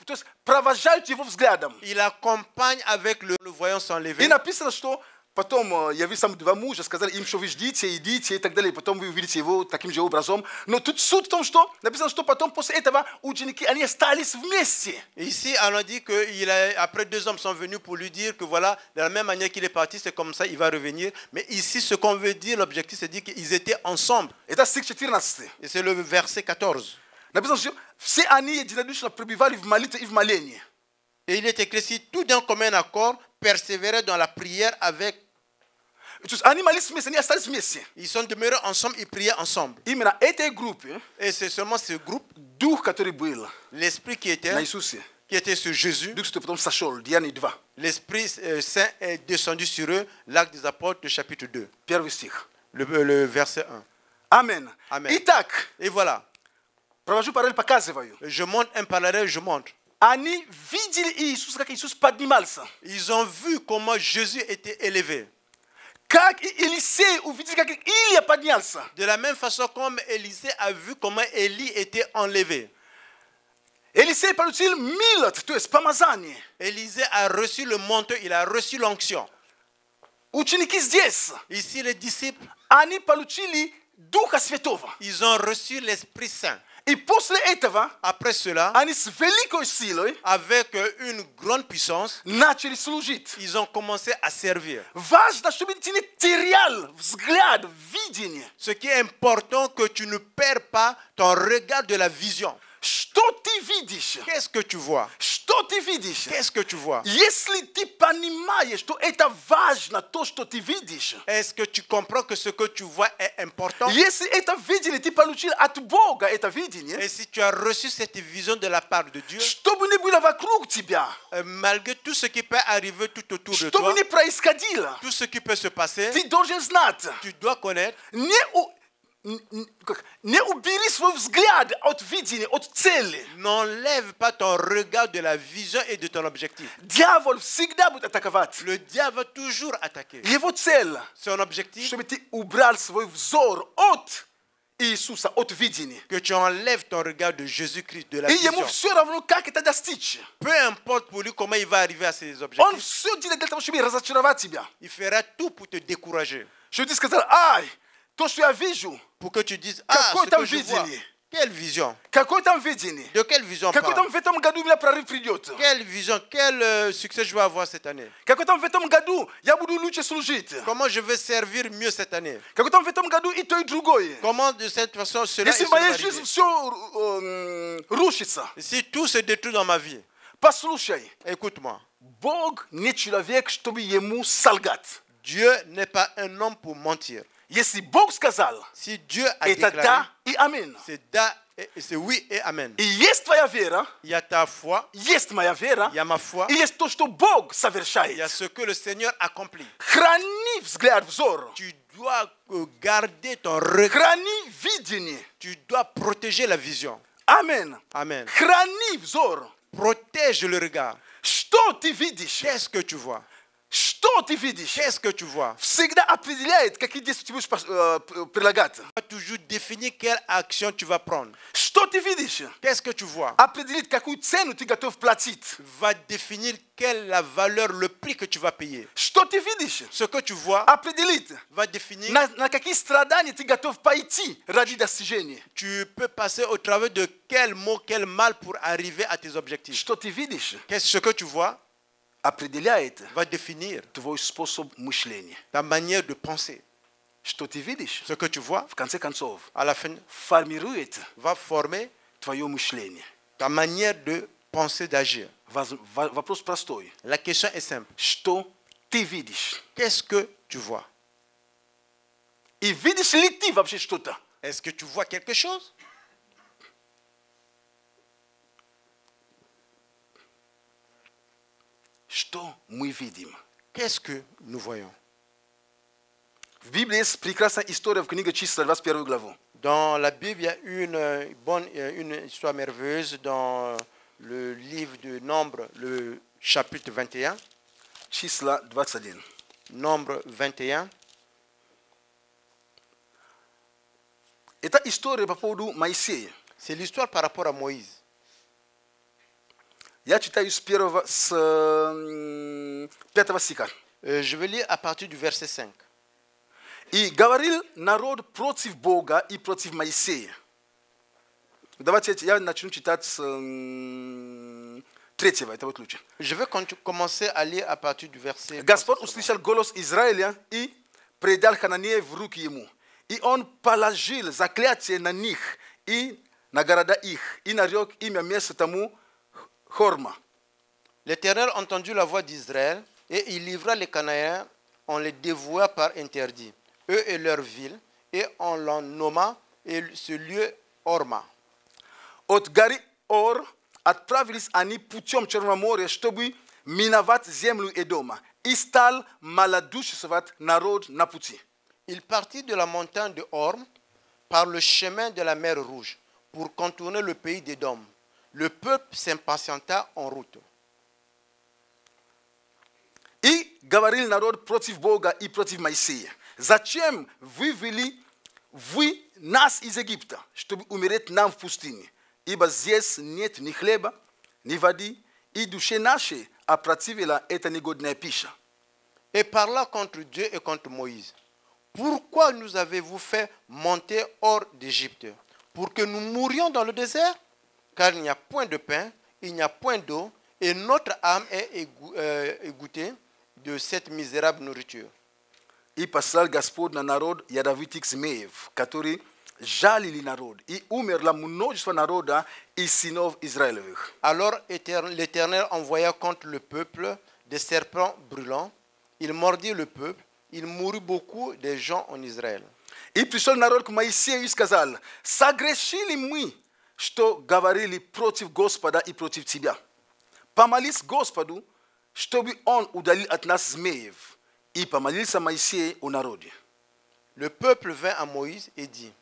то есть провожают его взглядом.
Il accompagne avec le voyant s'enlever.
И написано, что потом явились там два мужа, сказали им, что вы ждите, идите и так далее. Потом вы увидите его таким же образом. Но тут суть в том, что написано, что потом после этого ученики, они остались вместе.
Ici, on a dit que après deux hommes sont venus pour lui dire que voilà, de la même manière qu'il est parti, c'est comme ça, il va revenir. Mais ici, ce qu'on veut dire, l'objectif, c'est de dire qu'ils étaient ensemble.
Это стих 14.
Et c'est le verset 14.
Написано, что все они единодушно пребывали в молитве и в молении.
Et il est écrit ici, tout d'un commun accord, persévéraient dans la prière avec.
То есть они молились вместе, они остались вместе.
Ils sont demeurés ensemble, ils priaient ensemble.
Именно этой группе
Et c'est seulement ce groupe,
дух, который был
l'esprit qui
на Иисусе,
était sur Jésus,
дух, что потом сошел, Деяния 2,
l'Esprit Saint est descendu sur eux, l'acte des apôtres, le chapitre 2,
первый стих.
le verset 1.
Аминь.
Amen.
Итак,
Et voilà,
провожу параллель, показываю.
je montre un parallèle, je montre.
Они видели Иисуса, как Иисус поднимался.
Ils ont vu comment Jésus était élevé.
Как и Елисей увидел, как Илия поднялся.
De la même façon comme Élisée a vu comment Élie était enlevé.
Елисей получил милость, то есть помазание.
Élisée a reçu le manteau, il a reçu l'onction.
Ученики здесь,
Ici, les disciples,
они получили Духа Святого.
ils ont reçu l'Esprit Saint.
И после этого
Après cela,
они с великой силой
avec une grande puissance,
начали служить.
ils ont commencé à servir.
Важно, чтобы ты не терял взгляд, видение.
Ce qui est important, que tu ne perds pas ton regard de la vision.
Что ты видишь?
Qu'est-ce que tu vois?
Что ты видишь?
Qu'est-ce que tu vois?
Если ты понимаешь, что это важно, то, что ты видишь.
Est-ce que tu comprends que ce que tu vois est important?
Если это видение ты получил от Бога, это видение,
Et si tu as reçu cette vision de la part de Dieu,
что бы ни было вокруг тебя,
malgré tout ce qui peut arriver tout autour de
что
toi,
бы ни происходило,
tout ce qui peut se passer,
ты должен знать,
tu dois connaître,
не убери свой взгляд от видения, от цели.
n'enlève pas ton regard de la vision et de ton objectif.
Дьявол всегда будет атаковать.
Le diable va toujours attaquer.
Его цель,
Son objectif,
чтобы ты убрал свой взор от Иисуса, от видения.
que tu enlèves ton regard de Jésus-Christ, de la
И
vision.
ему все равно, как это достичь.
Peu importe pour lui comment il va arriver à ses
Он
objectifs,
все делает для того, чтобы разочаровать тебя.
il fera tout pour te décourager.
Чтобы ты сказал, ай, то, что я вижу,
Pour que tu dises, ah,
какое
ce
там
que je vois,
видение?
quelle vision?
Какое там видение?
De quelle vision
Какой
parle?
там в этом году у меня прорыв придет?
Quelle vision, quel succès je vais avoir cette année?
Какой там в этом году я буду лучше служить?
Comment je vais servir mieux cette année?
Какой там в этом году и то, и другое?
Comment de cette façon cela
Если
est
в моей
arrivé?
жизни все рушится,
Si tout se détruit dans ma vie,
послушай,
écoute-moi.
Бог не человек, чтобы ему солгать.
Dieu n'est pas un homme pour mentir.
Если Бог сказал,
Si Dieu a
это
déclaré,
да и амин.
c'est oui et amen.
И есть твоя вера,
Il y a ta foi,
есть моя вера,
il y a ma foi,
и есть то, что Бог
il y a
совершает.
ce que le Seigneur accomplit.
Храни взгляд, взор.
Tu dois garder ton regard.
Храни видение.
Tu dois protéger la vision.
Амин.
Amen.
Храни взор.
Protège le regard.
Что ты видишь?
Qu'est-ce que tu vois?
Что ты видишь?
Qu'est-ce que tu vois?
Всегда определяет, какие действия ты будешь прилагать.
Tu vas toujours définir quelle action tu vas prendre.
Что ты видишь?
Qu'est-ce que tu vois?
Определит, какую цену ты готов платить.
Va définir quelle est la valeur, le prix que tu vas payer.
Что ты видишь?
Ce que tu vois
Определит,
va définir.
на какие страдания ты готов пойти ради достижения.
Tu peux passer au travers de quel mot, quel mal pour arriver à tes objectifs.
Что ты видишь?
Qu'est-ce que tu vois
Определяет
va définir
твой способ мышления.
ta manière de penser.
Что ты видишь?
Ce que tu vois,
В конце концов,
à la fin,
формирует
va former
твое мышление.
ta manière de penser, d'agir.
Вопрос простой.
La question est simple.
Что ты видишь?
Qu'est-ce que tu vois?
И видишь ли ты вообще что-то?
Est-ce que tu vois quelque chose?
Что мы видим?
Qu'est-ce que nous voyons?
В Библии есть прекрасная история в книге Числа, 21 главу.
Dans la Bible, il y a une histoire merveilleuse dans le livre de Nombre, le chapitre 21.
Числа 21.
Nombre 21.
Это история по поводу Моисея.
C'est l'histoire par rapport à Moïse.
Я читаю с 5 стиха.
Je vais lire à partir du verset 5.
И говорил народ против Бога и против Моисея. Давайте я начну читать с 3, это будет лучше.
Je vais commencer à lire à partir du verset.
Господь услышал голос Израиля и предал Хананеев в руки ему. И он положил заклятие на них и на города их, и нарек имя места тому Хорма.
L'Éternel entendit la voix d'Israël, et il livra les Cananéens, on les dévoua par interdit, eux et leurs villes, et on l'en nomma, et ce lieu Horma.
От горы Ор отправились они путем Черного моря, чтобы миновать землю Эдома. И стал малодушествовать народ на пути.
Il partit de la montagne de Horm par le chemin de la mer Rouge pour contourner le pays d'Édom. Le peuple s'impatienta en route.
И говорил народ против Бога и против Моисея. Зачем вывели вы нас из Египта, чтобы умереть нам в пустыне? Ибо здесь нет ни хлеба, ни воды, и душе нашей опротивила эта негодная пища.
Et parla contre Dieu et contre Moïse. Pourquoi nous avez-vous fait monter hors d'Égypte? Pour que nous mourions dans le désert? Car il n'y a point de pain, il n'y a point d'eau, et notre âme est égouttée de cette misérable nourriture.
И послал Господь на народ ядовитых змеев, которые жалили народ, и умерло множество народа из сынов Израилевых.
Alors l'Éternel envoya contre le peuple des serpents brûlants. Il mordit le peuple. Il mourut beaucoup de gens en Israël.
И пришел народ к Моисею и сказал: согрешили мы, что говорили против Господа и против тебя. Помолись Господу, чтобы он удалил от нас змеев. И помолился Моисей о народе.
Le peuple vint à Moïse et dit: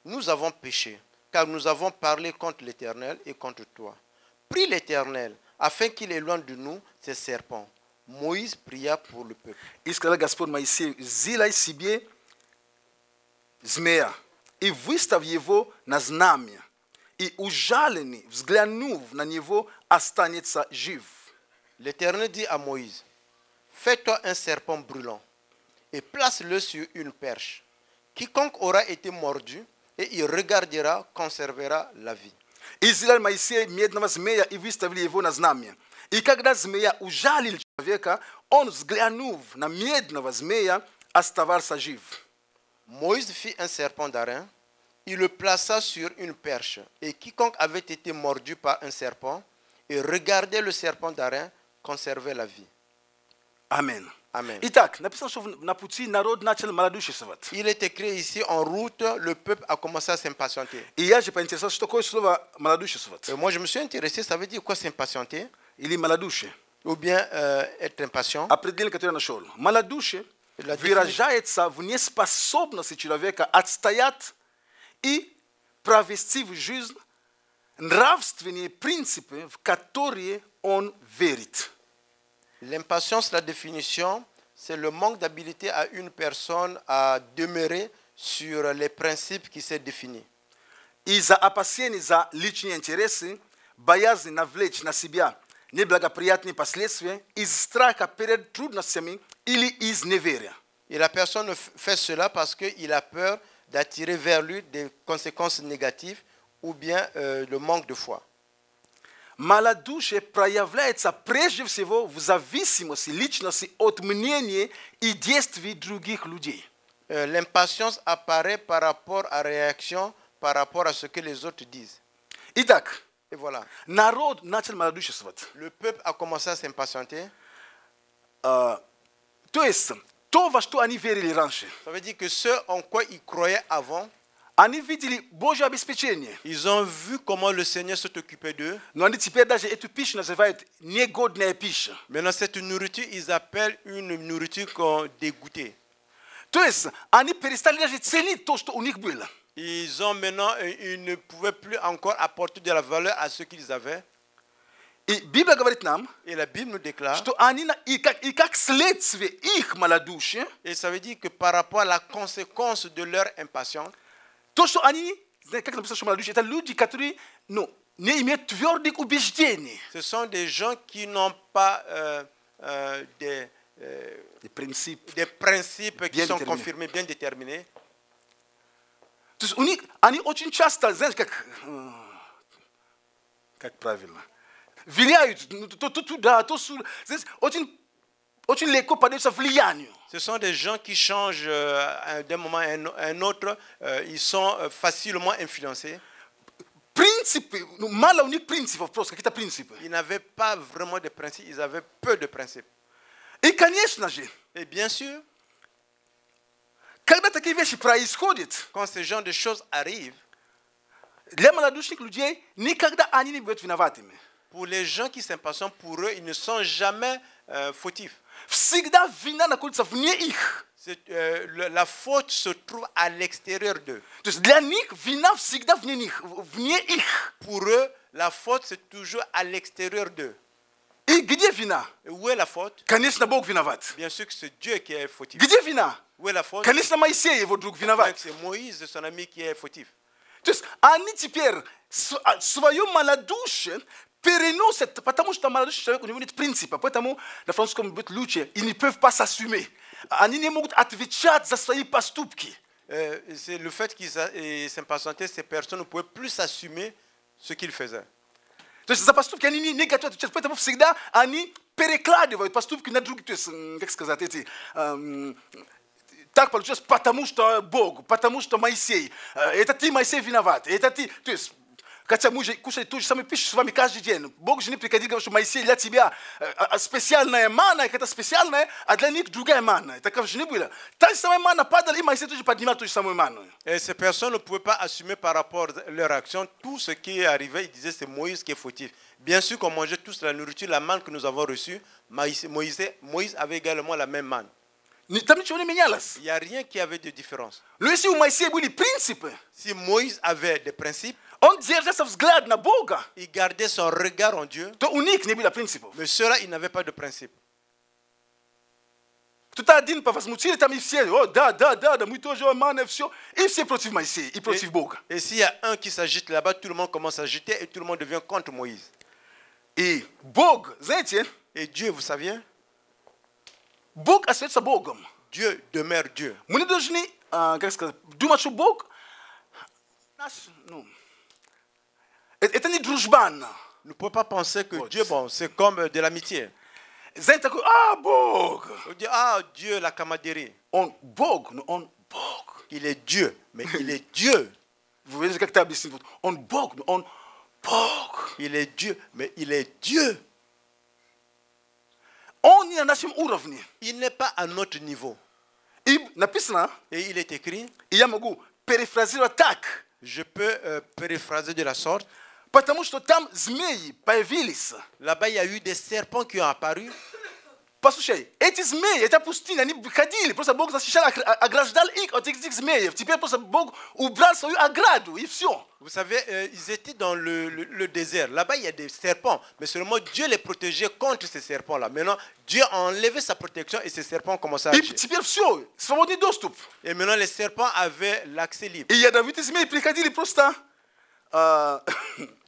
Nous avons péché, car nous avons parlé contre l'Éternel et contre toi. Prie l'Éternel, afin qu'il éloigne de nous ces serpents. Moïse pria pour le peuple.
И сказал Господь Моисею: сделай себе змея и выставь его на знамя, и ужаленный, взглянув на него, останется жив.
L'Éternel dit à Moïse: Fais-toi un serpent brûlant et place-le sur une perche. Quiconque aura été mordu et y regardera conservera la vie.
И сделал Моисей медного змея и выставил его на знамя. И когда змея ужалил человека, он, взглянув на медного змея, оставался жив.
Moïse fit un serpent d'airain, il le plaça sur une perche, et quiconque avait été mordu par un serpent et regardait le serpent d'airain conservait la vie.
Amen.
Amen.
Итак, написано, что на пути народ начал малодушествовать.
Il est écrit ici, en route, le peuple a commencé à s'impatienter.
И я же поинтересовался, что такое слово малодушествовать.
Et moi, je me suis intéressé, ça veut dire quoi s'impatienter?
Или малодушие.
Ou bien être impatient.
Определение, которое я нашел. Малодушие
La
выражается в неспособности человека отстоять и провести в жизнь нравственные принципы, в которые он верит.
L'impatience, la définition, c'est le manque d'habilité à une personne à demeurer sur les principes qui s'est définis.
Из-за опасений за личные интересы, боязни навлечь на себя неблагоприятные последствия, из страха перед трудностями или из неверия.
Et la personne fait cela parce qu'il a peur d'attirer vers lui des conséquences négatives ou bien le manque de foi.
Малодушие проявляется прежде всего в зависимости личности от мнения и действий других людей.
L'impatience apparaît par rapport à réaction, par rapport à ce que les autres disent.
Итак,
Et voilà.
народ начал малодушествовать.
Le peuple a commencé à s'impatienter.
То есть, то, во что они верили раньше,
Ça veut dire que ce en quoi ils croyaient avant,
они видели Божье обеспечение.
ils ont vu comment le Seigneur s'est occupé d'eux.
Но они теперь даже эту пищу называют негодная пища.
Maintenant, cette nourriture, ils appellent une nourriture qu'on dégoûtait.
То есть, они перестали даже ценить то, что у них было.
Ils ont maintenant, ils ne pouvaient plus encore apporter de la valeur à ce qu'ils avaient.
И Библия говорит нам,
Et la Bible nous déclare,
что они, и как следствие их малодушия,
et ça veut dire que par rapport à la conséquence de leur impatience,
то, что они, как написано, что малодушие, это люди, которые, не имеют твердых убеждений.
ce sont des gens qui n'ont pas des
Принцип.
principes qui
Bien
sont
déterminés.
confirmés, bien déterminés.
То есть у них, они очень часто, знаешь, как правильно, влияют то туда, то сюда. Очень легко поддаются влиянию.
Ce sont des gens qui changent d'un moment à un autre. Ils sont facilement influencés.
Принципы, мало у них принципов, просто какие-то принципы.
Ils n'avaient pas vraiment de principes, ils avaient peu de principes.
И, конечно же,
Et bien sûr,
когда такие вещи происходят,
quand ce genre de choses arrivent,
для малодушных людей никогда они не будут виноватыми.
pour les gens qui s'impatientent, pour eux, ils ne sont jamais fautifs.
Всегда вина находится вне их.
La faute se trouve à l'extérieur d'eux.
То есть для них вина всегда вне их.
Pour eux, la faute, c'est toujours à l'extérieur d'eux.
И где вина?
Et où est la faute?
Конечно, Бог виноват.
Bien sûr que c'est Dieu qui est fautif.
Где вина?
Où est la faute?
Конечно, Моисей, его друг, виноват.
C'est Moïse, son ami, qui est fautif.
То есть они теперь свое малодушие переносят, потому что малодушный человек, у него нет принципа, поэтому на французском будет лучше, ils ne peuvent pas s'assumer. Они не могут отвечать за свои поступки.
C'est le fait qu'ils s'impatientaient, ces personnes ne pouvaient plus assumer ce qu'ils faisaient.
То есть за поступки они не готовы отвечать, поэтому всегда они перекладывают поступки на других, то есть, как сказать, так получилось, потому что Бог, потому что Моисей. Это ты, Моисей, виноват. Это ты, то есть, хотя мы же кушали ту же самую пищу с вами каждый день. Бог же не приходил, говорит, что Моисей, для тебя специальная манна, это специальная, а для них другая манна. Так же не было. Та же самая манна падала, и Моисей тоже поднимал ту же самую манну.
Et ces personnes ne pouvaient pas assumer par rapport à leur action tout ce qui arrivait. Ils disaient c'est Moïse qui est fautif. Bien sûr qu'on mangeait tous la nourriture, la manne que nous avons reçue. Moïse avait également la même manne.
Там ничего не менялось.
Il n'y a rien qui avait de différence.
Но если у Моисея были принципы,
Si Moïse avait des principes,
он держался взгляд на Бога,
il gardait son regard en Dieu,
то у них не было принципов.
mais ceux-là, ils n'avaient pas de principe.
Кто-то один повозмутили, там и все, да, мы тоже маны, все. И все против Моисея, и против Бога.
Et s'il y a un qui s'agite là-bas, tout le monde commence à agiter et tout le monde devient contre Moïse.
И Бог, знаете,
Et Dieu, vous saviez,
Бог остается Богом.
Dieu demeure Dieu.
Мы не должны, как сказать, думать, что Бог наш, это не дружбан.
Nous ne pouvons pas penser que Dieu, bon, c'est comme de l'amitié.
Знаете, такой, Бог.
On dit, ah, Dieu, la camaraderie.
Он Бог, но он Бог.
Il est Dieu, mais il est Dieu.
Vous видите, как это объяснить? Он Бог, но он Бог.
Il est Dieu, mais il est Dieu.
On est нашем уровне.
Il n'est pas à notre niveau.
И написано,
Et il est écrit,
и я могу перефразировать так,
je peux paraphraser de la sorte.
потому что там змеи появились.
Là-bas, il y a eu des serpents qui ont apparu.
Послушай, эти змеи, это пустыня, они ходили, просто Бог защищал, ограждал их от этих змеев. Теперь просто Бог убрал свою ограду, и все.
Vous savez, ils étaient dans le désert. Là-bas, il y a des serpents. Mais seulement Dieu les protégeait contre ces serpents-là. Maintenant, Dieu a enlevé sa protection et ces serpents ont commencé à
И
agir.
теперь все, свободный доступ.
Et maintenant, les serpents avaient l'accès libre.
И ядовитые змеи приходили просто,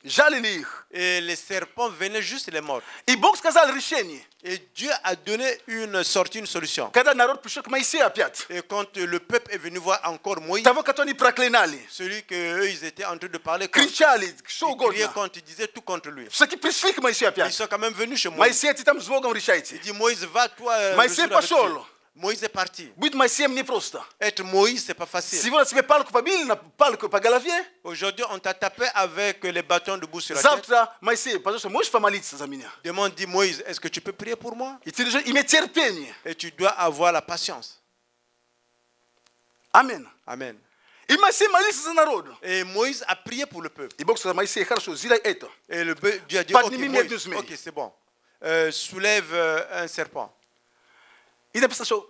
жалили их.
Et les serpents venaient juste les mordre.
И Бог сказал решение.
Et Dieu a donné une sortie, une solution.
Когда народ пришел к Моисею опять,
Et quand le peuple est venu voir encore Moïse,
того, которого они проклинали,
celui qu'eux, ils étaient en train de parler contre,
кричали, что
ils criaient
угодно,
contre, ils disaient tout contre lui.
все-таки пришли к Моисею
Ils
опять.
sont quand même venus chez Moïse.
Моисей, ты там с Богом решайте.
Il dit, Moïse, va toi.
Моисей
résoudre avec
пошел.
Dieu. Moïse est parti.
Быть Моисеем непросто.
Être Moïse, c'est pas facile.
Сегодня тебе палку побили, на палку по голове.
Aujourd'hui, on t'a tapé avec les bâtons de boue sur la tête.
Завтра, Моисей, пожалуйста, можешь помолиться за меня?
Demande, dit Moïse, est-ce que tu peux prier pour moi?
И ты должен иметь терпение.
Et tu dois avoir la patience.
Аминь.
Amen.
И Моисей молился за народ.
Et Moïse a prié pour le peuple.
И Бог сказал, Моисей, хорошо, сделай это.
Et Dieu a dit,
Подними
ok,
медную
Moïse,
змею.
ok, c'est bon. Soulève un serpent.
И написано, что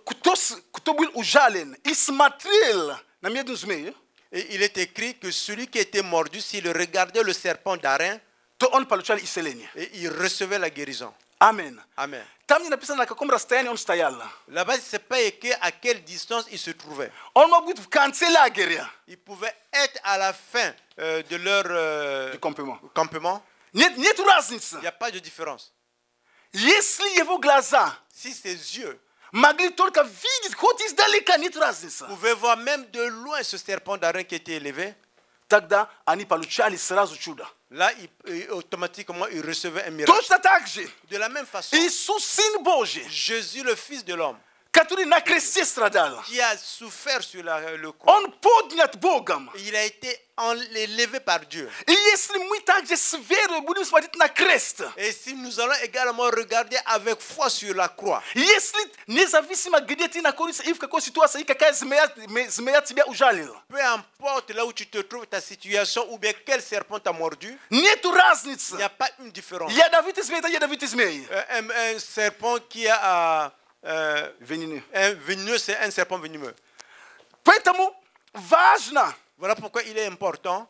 кто был ужален и смотрел на медную змею,
Et il est écrit que celui qui était mordu, s'il regardait le serpent d'airain,
то он получал исцеление.
et il recevait la guérison.
Аминь.
Amen.
Там не написано, на каком расстоянии он стоял.
Là-bas, c'est pas écrit à quelle distance il se trouvait.
Он мог быть в конце лагеря.
Ils pouvaient être à la fin de leur campement.
Нет разницы.
Il n'y a pas de différence.
Если его глаза
Si ses yeux
могли только видеть, хоть издалека, нет разницы.
pouvaient voir même de loin ce serpent d'airain qui était élevé,
Тогда они получали сразу чудо.
là, automatiquement, il recevait un miracle.
Точно так же
De la même façon,
Иисус, Сын Божий,
Jésus, le Fils de l'homme,
который на кресте страдал,
qui a souffert sur le croix,
он поднят Богом.
il a été élevé par Dieu.
И если мы также с верой будем смотреть на крест,
Et si nous allons également regarder avec foi sur la croix,
если независимо где ты находишься и в какой ситуации, и какая змея тебя ужалила,
peu importe là où tu te trouves, ta situation, ou bien quel serpent t'a mordu,
нету
il
разницы.
n'y a pas une différence.
Ядовитый змей, это ядовитый змей.
Un serpent qui a
Veneneux.
un venimeux, c'est un serpent venimeux.
Поэтому важно,
Voilà pourquoi il est important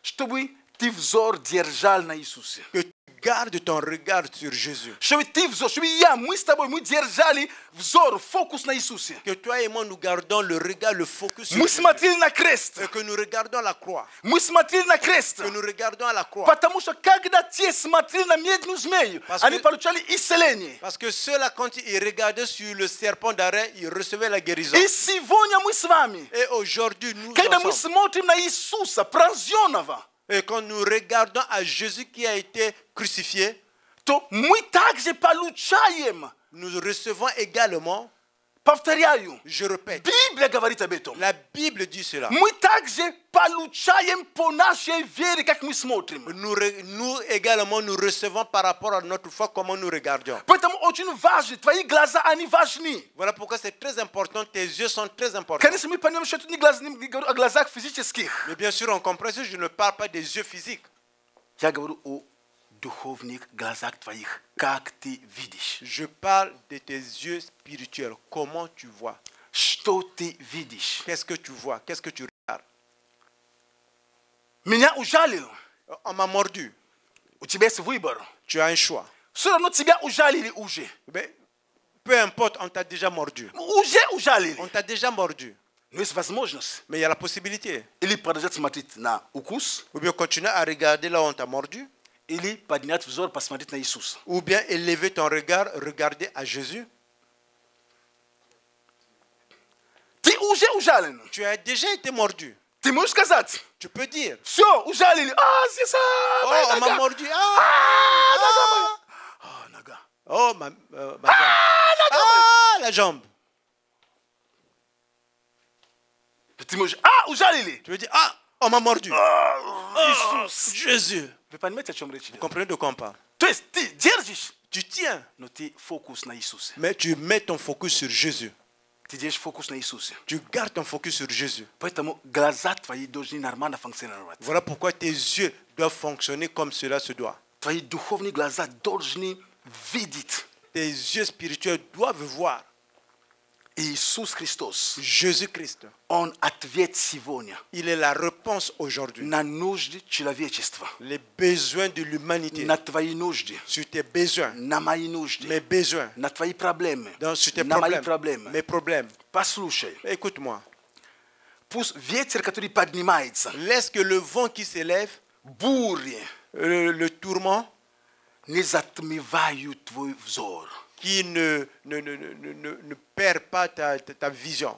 чтобы ты взор держал на Иисусе.
que tu gardes ton regard sur Jésus.
Чтобы ты взор, чтобы мы с тобой, мы держали взор, фокус на Иисусе.
Que toi et moi, nous gardons le regard, le focus sur
Мы
Jésus.
смотрели на крест.
Et que nous regardons la croix.
Мы смотрели на крест.
Que nous regardons à la croix.
Потому что когда те смотрели на медную змею,
Parce
они
que-
получали исцеление.
Parce que ceux-là, quand ils regardaient sur le serpent d'airain, ils recevaient la guérison.
И сегодня мы с вами,
Et aujourd'hui, nous
когда мы
ensemble,
смотрим на Иисуса, пронзенного,
et quand nous regardons à Jésus qui a été crucifié,
то мы также получаем,
nous recevons également,
повторяю,
je répète,
Библия говорит об этом.
la Bible dit cela.
Мы также получаем по нашей вере, как мы смотрим.
Nous également, nous recevons par rapport à notre foi comment nous regardons.
Поэтому очень важно, твои глаза, они важны.
Voilà pourquoi c'est très important, tes yeux sont très importants.
Конечно, мы понимаем, что тут не говорю о глазах физических.
Mais bien sûr, on comprend que je ne parle pas des yeux physiques.
Я говорю о духовных глазах твоих, как ты видишь.
Je parle de tes yeux spirituels. Comment tu vois?
Что ты видишь?
Qu'est-ce que tu vois? Qu'est-ce que tu regardes?
Меня ужалил.
On m'a mordu.
У тебя есть выбор.
Tu as un choix.
Все равно тебя ужалили уже.
Mais, peu importe, on t'a déjà mordu.
Уже ужалили.
On t'a déjà mordu.
Но есть возможность.
Mais il y a la possibilité.
Или продолжать смотреть на укус,
Ou bien continuer à regarder là où on t'a mordu.
или поднять взор, посмотреть на Иисуса.
Ou bien élever ton regard, regarder à Jésus.
Ты уже ужален.
Tu as déjà été mordu.
Ты можешь сказать,
Tu peux dire,
все, ужалили. Здесь,
oh,
моя
on m'a
нога.
mordu.
Нога моя. Нога.
Oh, ma jambe. Ah, la jambe.
Ты можешь, ужалили.
Tu veux dire, ah, on m'a mordu.
Иисус.
Jésus.
Вы понимаете, о чем речь идет?
Vous comprenez de quoi on parle?
То есть ты держишь
Tu tiens,
no ti focus na Isus.
mais tu mets ton focus sur Jésus.
Ti deixa focus na Isus.
Tu gardes ton focus sur Jésus.
Poetamo glazat vai dojni narmana funkcjonować.
Voilà pourquoi tes yeux doivent fonctionner comme cela se doit.
Твои духовные глаза должны видеть
Tes yeux spirituels doivent voir
Иисус Христос.
Jésus-Christ.
Он ответ сегодня
Il est la réponse aujourd'hui.
на нужды человечества,
Les besoins de l'humanité.
на твои нужды,
Sur tes besoins.
на мои нужды,
Mes besoins.
на твои проблемы,
Sur tes
на мои
problèmes.
проблемы.
Mes problèmes.
Послушай,
Écoute-moi.
пусть ветер, который поднимается,
Laisse que le vent qui s'élève,
бури
le tourment,
не затмевают твой взор.
qui ne perd pas ta vision.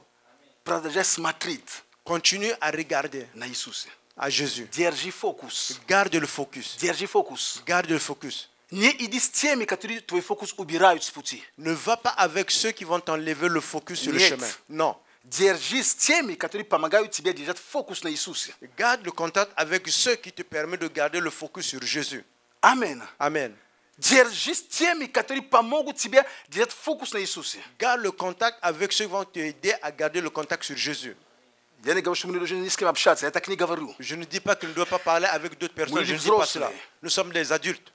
Продолжай смотреть
Continue à regarder
на Иисуса.
à Jésus.
Держи фокус.
Garde le focus.
Держи фокус.
Garde le focus.
Не иди с теми, которые твой фокус убирают с пути.
Ne va pas avec ceux qui vont t'enlever le focus sur le
Нет.
chemin. Non.
Держи с теми, которые помогают тебе держать фокус на Иисусе.
Garde le contact avec ceux qui te permettent de garder le focus sur Jésus.
Аминь.
Amen.
Держи с теми, которые помогут тебе держать фокус на Иисусе.
Garde le contact avec ceux qui vont t'aider à garder le contact sur Jésus.
Я не говорю, что мы не должны ни с кем общаться, я так не говорю.
Je ne dis pas que ne dois pas parler avec d'autres personnes.
Oui,
Je ne
les
dis pas
grosses,
cela.
mais-
Nous sommes des adultes.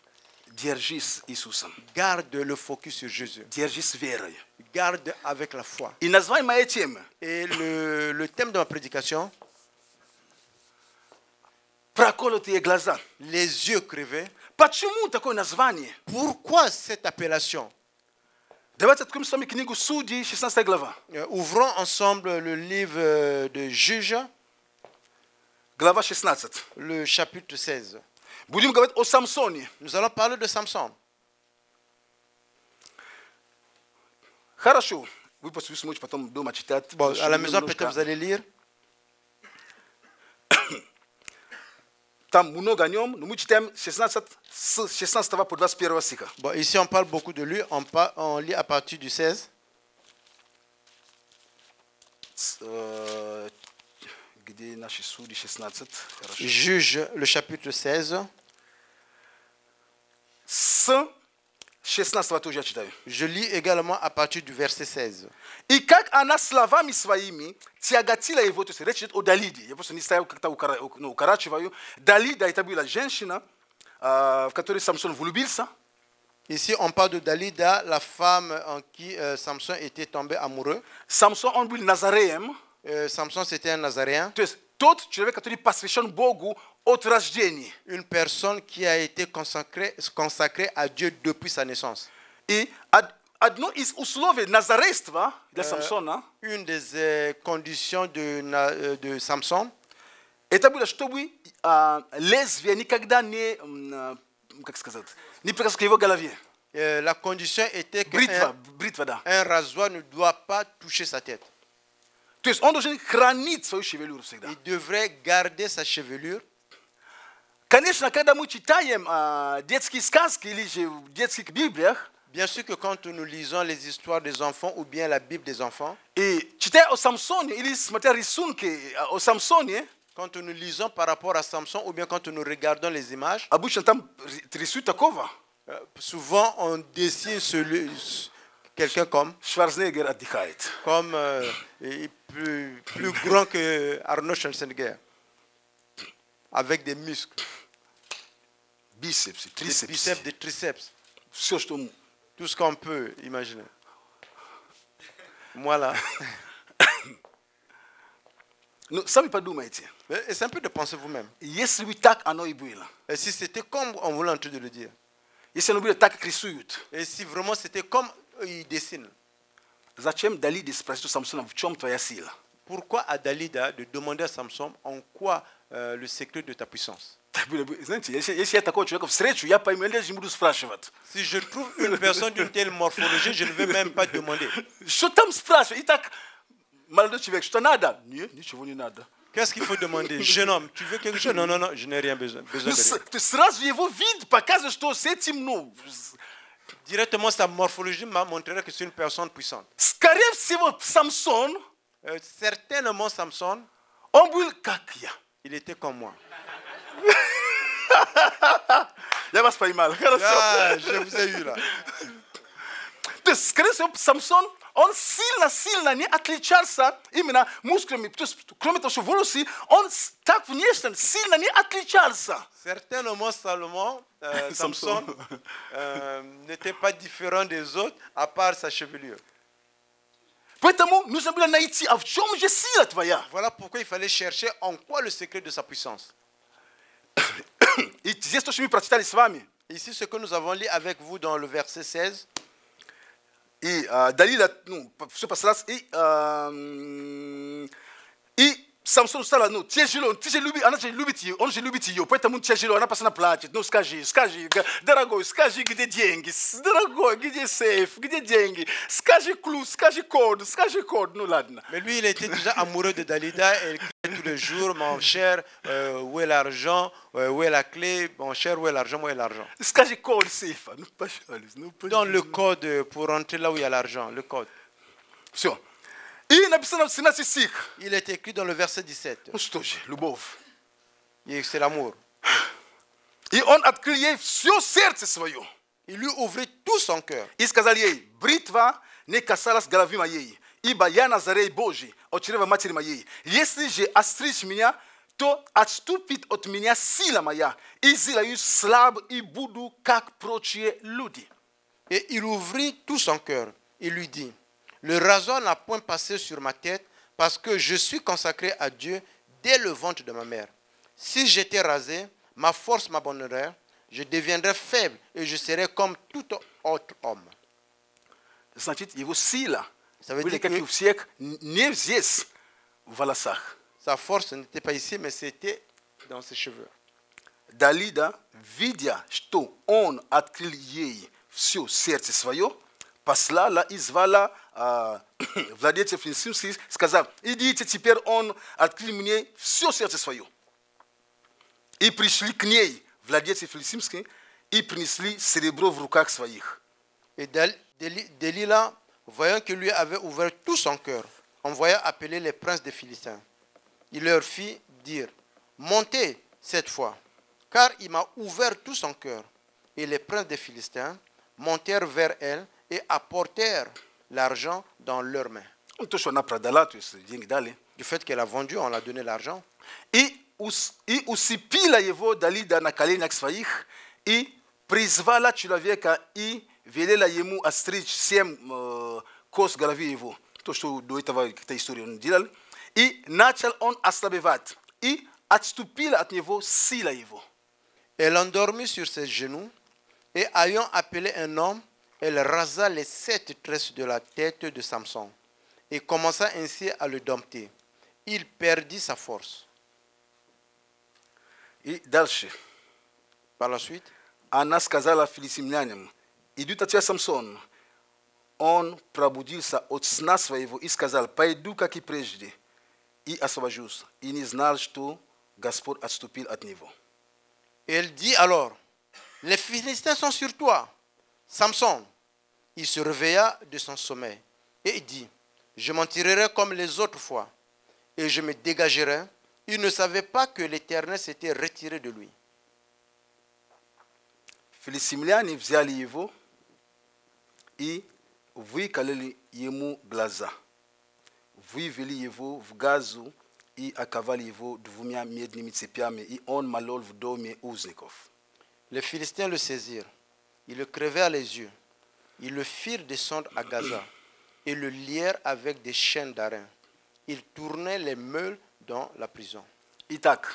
Держи с Иисусом.
Garde le focus sur Jésus.
Держи с верой.
Garde avec la foi.
И назвай моя тема.
Et le thème de ma prédication,
Проколотые глаза.
les yeux crevés.
Почему такое название?
Pourquoi cette appellation?
Давайте откроем с вами книгу Судей, 16 глава.
Ouvrons ensemble le livre de Juges,
Глава 16.
le chapitre 16.
Будем говорить о Самсоне.
Nous allons parler de Samson.
Хорошо. Вы после сможете потом дома читать.
Bon, à la maison,
Немножко.
peut-être vous allez lire.
Там много о нем, но мы читаем 16, с 16 по 21 стиха.
Bon, ici, on parle beaucoup de lui. On lit à partir du 16.
Где наши судьи 16? Хорошо.
Juge, le chapitre 16.
С 16 тоже я читаю.
Je lis également à partir du verset 16.
И как она словами своими тяготила его, то есть речь идет о Далиде. Я просто не ставил, как-то укорачиваю. Далида это была женщина, в которой Самсон влюбился.
Ici, on parle de Dalida, la femme en qui Samson était tombé amoureux.
Самсон, он был Назареем,
Samson, c'était un Nazaréen,
то есть тот человек, который посвящен Богу от рождения.
une personne qui a été consacrée à Dieu depuis sa naissance.
И одно из условий назарейства для Самсона,
Une des conditions de Samson,
это было, чтобы лезвие никогда не, как сказать, не пришло к его голове.
la condition était
Бритва, да.
qu'un rasoir ne doit pas toucher sa tête.
То есть он должен хранить свою шевелюру всегда.
Il devrait garder sa chevelure.
Конечно, когда мы читаем детские сказки или же в детских библиях,
Bien sûr que quand nous lisons les histoires des enfants ou bien la Bible des enfants,
и читая о Самсоне или смотря рисунки о Самсоне,
quand nous lisons par rapport à Samson ou bien quand nous regardons les images,
обычно там рисуют такого.
souvent on dessine quelqu'un comme
Шварценеггер отдыхает.
plus grand que Arnold Schwarzenegger, avec des muscles,
Бицепсы,
des
трицепсы,
biceps, des triceps,
все, что...
tout ce qu'on peut imaginer. Moi là,
Ну, сами подумайте.
et c'est un peu de penser vous-même.
Если бы так оно и было,
Et si c'était comme on voulait en train de le dire,
если оно было так, как рисуют,
et si vraiment c'était comme ils dessinent,
зачем Далиде спросить у Самсона, в чем твоя сила?
pourquoi à Dalida de demander à Samson en quoi le secret de ta puissance?
Знаете, если я такого человека встречу, я пойму, я не буду спрашивать.
Si je trouve une personne d'une telle morphologie, je ne vais même pas demander.
Что там спрашивать? Итак, молодой человек, что надо? Нет, ничего не надо.
Qu'est-ce qu'il faut demander? Jeune homme, tu veux quelque chose? Non, non, non, je n'ai rien besoin. De rien.
То есть сразу его вид показывает, что с этим, ну,
Directement, sa morphologie m'a montré que c'est une personne puissante.
скорее всего, Самсон,
Certainement, Samson,
он был как я.
il était comme moi.
Я вас поймал. Хорошо.
Ah, je vous ai eu là.
То есть, скорее всего, Самсон, он сильно не отличался именно мускулами. То есть, кроме того, что волосы, он так внешне сильно не отличался.
Certainement, Samson n'était pas différent des autres, à part sa chevelure.
Поэтому нужно было найти, а в чем же сила твоя?
Voilà pourquoi il fallait chercher en quoi le secret de sa puissance.
И здесь то, что мы прочитали с вами.
Ici, ce que nous avons lu avec vous dans le verset 16,
И Далида, все постарался, и Самсон стала, тяжело, она же любит ее, он же любит ее, поэтому тяжело, она постоянно плачет. Скажи, дорогой, скажи, где деньги, дорогой, где сейф, где деньги, скажи ключ, скажи код, ладно.
mais lui, il était déjà amoureux de Dalida et il criait tous les jours, mon cher, où est l'argent, où est la clé, mon cher, où est l'argent, où est l'argent.
Скажи код сейфа, пожалуйста,
Donne le code pour rentrer là où il y a l'argent, le code.
Все. И написано в 17 стих.
Il est écrit dans le verset 17.
Ну что же, любовь.
Et c'est l'amour.
И он открыл ей все сердце свое.
Il lui ouvrit tout son cœur.
И сказал ей, бритва не касалась головы моей, ибо я Назарей Божий, от чрева матери моей. Если же остричь меня, то отступит от меня сила моя, и сделаюсь слаб и буду, как прочие люди.
Et il ouvrit tout son cœur. Il lui dit, le rasoir n'a point passé sur ma tête, parce que je suis consacré à Dieu dès le ventre de ma mère. Si j'étais rasé, ma force m'abandonnerait, je deviendrais faible et je serais comme tout autre homme.
Значит, его сила
Ça veut
были
dire
как и
que
у всех не здесь, в волосах.
sa force n'était pas ici, mais c'était dans ses cheveux.
Далида, видя, что он открыл ей все сердце свое, послала и звала владельца филистимских, сказав, идите, теперь он открыл мне все сердце свое. И пришли к ней владельцы филистимские и принесли серебро в руках своих.
Et Delilah, voyant qu'il lui avait ouvert tout son cœur, envoya appeler les princes des Philistins. Il leur fit dire, montez cette fois, car il m'a ouvert tout son cœur. Et les princes des Philistins montèrent vers elle et apportèrent l'argent dans leurs mains.
То, что она продала, то есть деньги дали.
Du fait qu'elle a vendu, on l'a donné l'argent.
И усыпила его Далида на коленях своих, и призвала человека, и велела ему остричь 7 кос головы его. То, что до этого какая-то история он делал. И начал он ослабевать, и отступила от него сила его.
Elle endormit sur ses genoux, et ayant appelé un homme, elle rasa les 7 tresses de la tête de Samson, et commença ainsi à le dompter. Il perdit sa force.
И дальше.
Par la suite,
Она сказала филистимлянам, идут от тебя, Самсон. Он пробудился от сна своего и сказал, пойду, как и прежде, и освобожусь. И не знал, что Господь отступил от него.
elle dit alors, les Philistins sont sur toi, Samson. Il se réveilla de son sommeil et il dit, je m'en tirerai comme les autres fois, et je me dégagerai. Il ne savait pas que l'Éternel s'était retiré de lui.
Филистимляне взяли его и выкололи ему глаза. Вывели его в Газу и оковали его 2 медными цепями, и он молол в доме узников.
Les Philistins le saisirent, ils le crevèrent les yeux, ils le firent descendre à Gaza et le lièrent avec des chaînes d'airain. Ils tournaient les meules dans la prison.
Итак,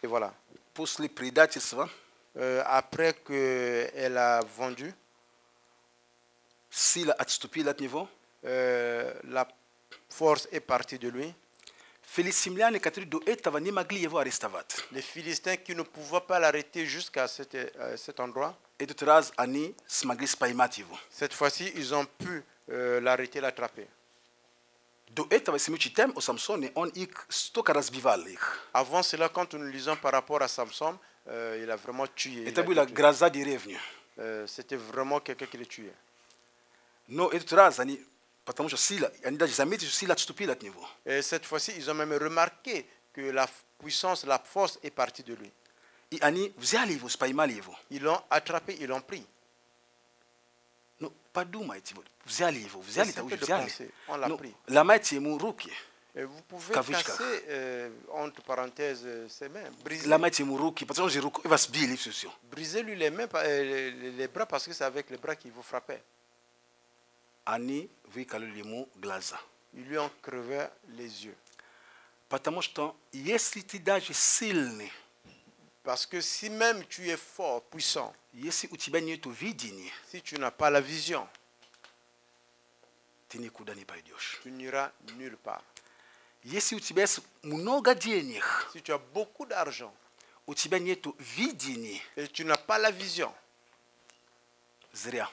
Et voilà,
после предательства
après qu'elle a vendu,
сила отступила от него.
la force est partie de lui.
Филистимляне, которые до этого не могли его арестовать.
Les Philistins qui ne pouvaient pas l'arrêter jusqu'à cet endroit,
Этот раз они смогли поймать его.
cette fois-ci, ils ont pu l'arrêter, l'attraper.
До этого, если мы читаем о Самсоне, он их столько разбивал их.
Avant cela, quand nous lisons par rapport à Samson, il a vraiment tué.
Это была гроза деревни.
C'était vraiment quelqu'un qui le tuait.
Но этот раз они, потому что сила, они даже заметили, что сила отступила от него.
Et cette fois-ci, ils ont même remarqué que la puissance, la force est partie de lui.
ani vzali hivyo sipaimali hivyo.
Ils l'ont attrapé, ils l'ont pris.
No paduma iti vzali hivyo
C'est
vzali
simple de
vzali.
penser. On l'a
No
pris.
la maiti muruki.
Et vous pouvez
Kavishka.
casser, entre parenthèses, ses mains.
La maiti muruki parce que je ruku va sbili sosio.
Brisez-lui les mains, les bras, parce que c'est avec les bras qu'il vous frappait.
Ani vi kalolimu glaza.
Ils lui ont crevé les yeux.
Потому что если ты даже сильный,
Parce que si même tu es fort, puissant,
если у тебя нет видения,
si tu n'as pas la vision,
ты никуда не пойдешь.
tu n'iras nulle part.
Если у тебя есть много денег,
Si tu as beaucoup d'argent
у тебя нет видения,
et tu n'as pas la vision,
зря.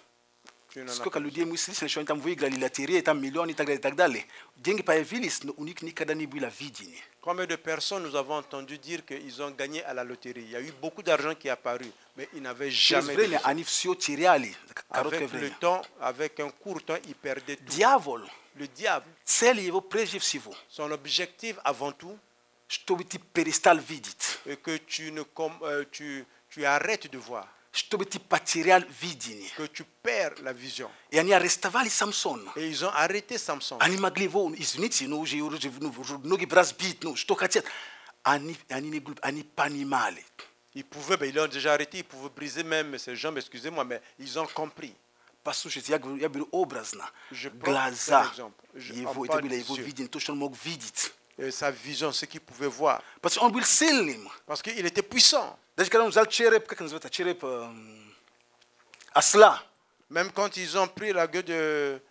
tu n'en as
Сколько
pas.
людей мыслили, что они там выиграли лотерею, там миллионы и так далее, и так далее. Деньги появились, но у них никогда не было видения.
Combien de personnes nous avons entendu dire qu'ils ont gagné à la loterie? Il y a eu beaucoup d'argent qui est apparu, mais ils n'avaient
Через
jamais de
время
vision.
они все теряли. Короткое
Avec le
время.
temps, avec un court temps, ils perdaient tout.
Дьявол,
Le diable,
цель его прежде всего,
son objectif avant tout,
чтобы ты перестал видеть,
est que tu arrêtes de voir,
чтобы ты потерял видение.
que tu perds la vision.
И они арестовали Самсона.
Et ils ont arrêté Samson.
Они могли его, извините, ну уже ноги разбить, ну что хотят. Они понимали.
Ils pouvaient, ils l'ont déjà arrêté, ils pouvaient briser même ses jambes, excusez-moi, mais ils ont compris.
Послушайте, я говорю образно.
Je prends
Глаза
un exemple.
его,
On
это
parle
было
des
его
yeux.
видение, то, что он мог видеть.
Et sa vision, ce qu'il pouvait voir.
Parce qu'on был сильным.
Parce qu'il était puissant.
Даже когда он взял череп, как называется, череп осла.
Même quand ils ont pris la gueule de...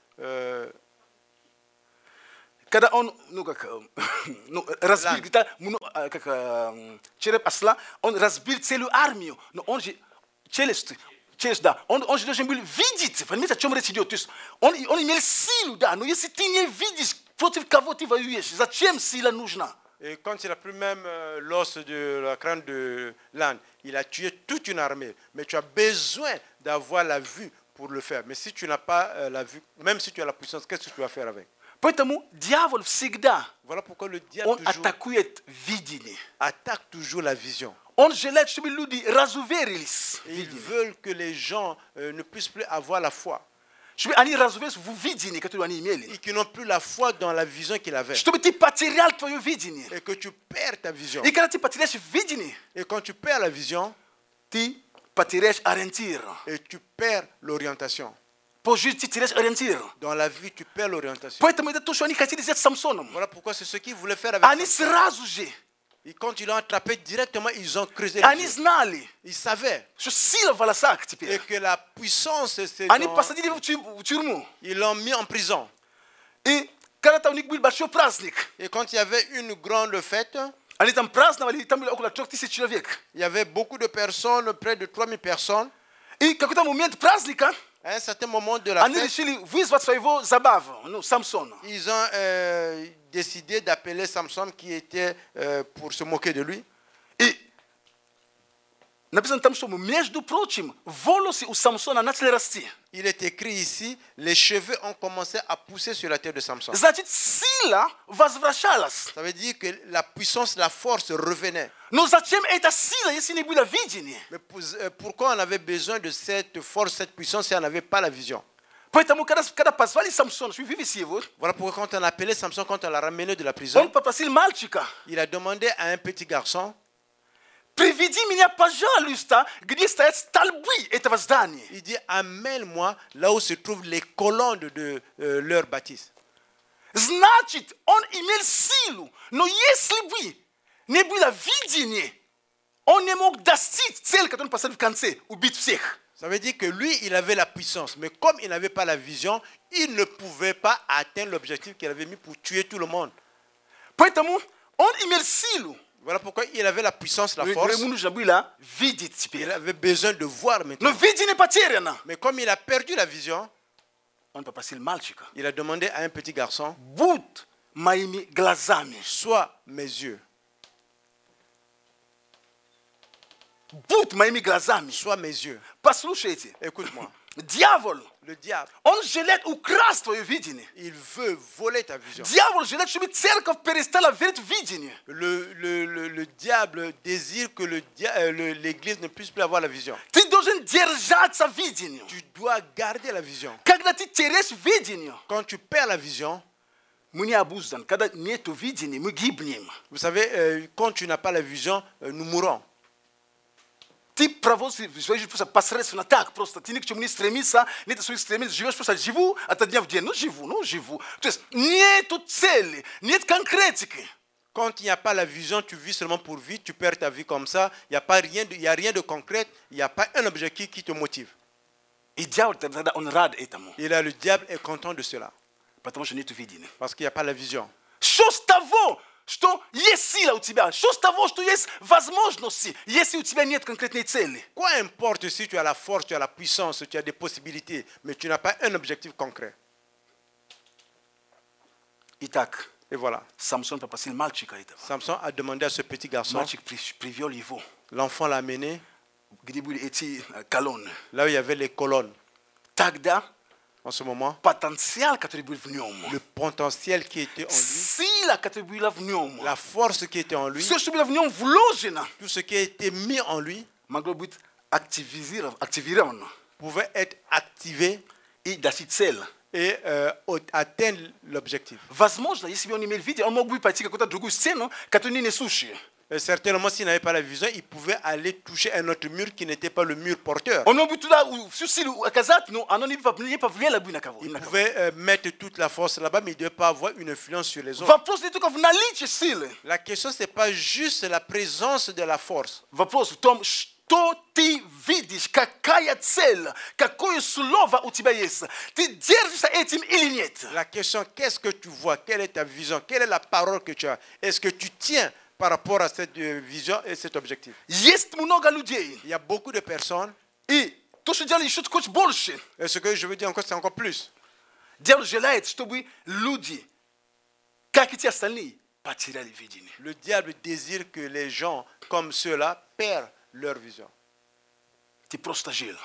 Когда он, разбил, череп осла, он разбил целую армию. Но он же, челюсть, да, он же должен был видеть, понимаете, о чем речь идет. То есть он имел силу, да, но если ты не видишь, против кого ты воюешь, зачем сила нужна?
Et quand il a pris même l'os de la crâne de l'âne, il a tué toute une armée. Mais tu as besoin d'avoir la vue pour le faire. Mais si tu n'as pas la vue, même si tu as la puissance, qu'est-ce que tu vas faire avec?
Поэтому дьявол всегда,
Voilà pourquoi le diable
он
toujours
атакует видение.
attaque toujours la vision.
Он желает, чтобы люди разуверились.
Et ils veulent que les gens ne puissent plus avoir la foi.
Чтобы они разуверились в видении, которое они имели.
Et qui n'ont plus la foi dans la vision qu'il avait.
Чтобы ты потерял твое видение.
Et que tu perds ta vision.
И когда ты потеряешь видение,
Et quand tu perds la vision,
ты потеряешь ориентир.
et tu perds l'orientation.
По жизни ты теряешь ориентир.
Dans la vie, tu perds l'orientation.
Поэтому это то, что они хотели сделать с Самсоном.
Voilà pourquoi c'est ce qu'ils voulaient faire avec
Они
Samson.
сразу же,
Et quand ils l'ont attrapé directement, ils ont creusé
они
les yeux.
знали,
Ils savaient.
что сила в волосах
Et
теперь.
que la puissance, c'est
Они
dans...
посадили его в тюрьму.
Ils l'ont mis en prison.
И когда у них был большой праздник,
Et quand il y avait une grande fête,
они там праздновали, там было около 3000 человек.
il y avait beaucoup de personnes, près de 3000 personnes.
И в какой-то момент праздника
À un certain moment de la
они
fête,
решили вызвать своего забаву, ну, Самсона.
ils ont décidé d'appeler Samson qui était pour se moquer de lui.
И написано там, что, между прочим, волосы у Самсона начали расти.
Il est écrit ici, les cheveux ont commencé à pousser sur la tête de Samson.
Значит, сила возвращалась.
Ça veut dire que la puissance, la force revenait.
Но зачем эта сила, если не было видения?
Mais pourquoi on avait besoin de cette force, cette puissance si on n'avait pas la vision?
Поэтому, когда позвали Самсона, je вывез его,
Voilà pourquoi quand on a appelé Samson, quand on l'a ramené de la
он
prison,
попросил мальчика,
il a demandé à un petit garçon,
приведи меня, пожалуйста, где стоят столбы этого здания.
il dit, amène-moi là où se trouvent les colonnes de leur bâtisse.
Значит, он имел силу, но если бы не было видения, он не мог достичь цели, которую он поставил в конце, убить всех.
Ça veut dire que lui, il avait la puissance, mais comme il n'avait pas la vision, il ne pouvait pas atteindre l'objectif qu'il avait mis pour tuer tout le monde.
Поэтому он имел силу.
Voilà pourquoi il avait la puissance, la force.
Ему нужно было видеть
Il
теперь.
avait besoin de voir
Но
maintenant.
видение потеряно.
Mais comme il a perdu la vision,
Он попросил мальчика,
il a demandé à un petit garçon,
будь моими глазами.
sois mes yeux,
Будь моими глазами.
sois mes yeux.
Послушайте,
Écoute-moi.
Дьявол,
Le diable,
он желает украсть твое видение.
il veut voler ta vision.
Дьявол желает, чтобы церковь перестала верить в видение.
Le diable désire que l'Église ne puisse plus avoir la vision.
Ты должен держаться видению.
Tu dois garder la vision.
Когда ты теряешь видение,
Quand tu perds la vision,
мы не обузданы. Когда нет видения, мы гибнем.
vous savez, quand tu n'as pas la vision, nous mourons.
Ты проводишь свою жизнь просто посредственно так, просто. Ты ни к чему не стремишься, нет своих стремлений, живешь просто живу от дня в день. Ну, живу. То есть нету цели, нет конкретики.
Quand il n'y a pas la vision, tu vis seulement pour vivre, tu perds ta vie comme ça. Il n'y a rien de concret, il n'y a pas un objectif qui te motive.
И дьявол тогда, он рад этому,
Et là, le diable est content de cela,
потому что нету видения.
parce qu'il n'y a pas la vision.
Что с того, что есть сила у тебя? Что с того, что есть возможности, если у тебя нет конкретной цели?
Quoi importe si tu as la force, tu as la puissance, tu as des possibilités, mais tu n'as pas un objectif concret.
Итак,
Et voilà.
Самсон попросил мальчика этого.
Samson a demandé à ce petit garçon,
Мальчик привел его,
l'enfant l'a amené
где были эти колонны.
là où il y avait les colonnes.
Тогда
En ce moment,
потенциал, который был в нем,
le potentiel qui était en lui,
сила, которая была в нем,
la force qui était en lui,
все, что было в нем вложено,
tout ce qui a été mis en lui
могло быть активировано
pouvait être activé
и достичь цели.
et atteindre l'objectif.
Возможно, если бы он имел видение, он мог бы пойти в какую-то другую сцену, которая не несущая.
Et certainement, s'il n'avait pas la vision, il pouvait aller toucher un autre mur qui n'était pas le mur porteur.
Он мог бы туда всю силу оказать, но оно не повлияло бы на кого.
Il pouvait mettre toute la force là-bas, mais il ne devait pas avoir une influence sur les autres.
Вопрос не только в наличии силы.
La question, ce n'est pas juste la présence de la force.
Вопрос в том, что ты видишь, какая цель, какое слово у тебя есть. Ты держишься этим или нет?
La question, qu'est-ce que tu vois? Quelle est ta vision? Quelle est la parole que tu as? Est-ce que tu tiens par rapport à cette vision et cet objectif?
Есть много людей.
Il y a beaucoup de personnes,
И то, что делали еще хочешь больше.
et ce que je veux dire encore, c'est encore plus.
Дьявол желает, чтобы люди, как и те остальные, потеряли видение.
Le diable désire que les gens comme ceux-là perdent leur vision.
Ты просто жил.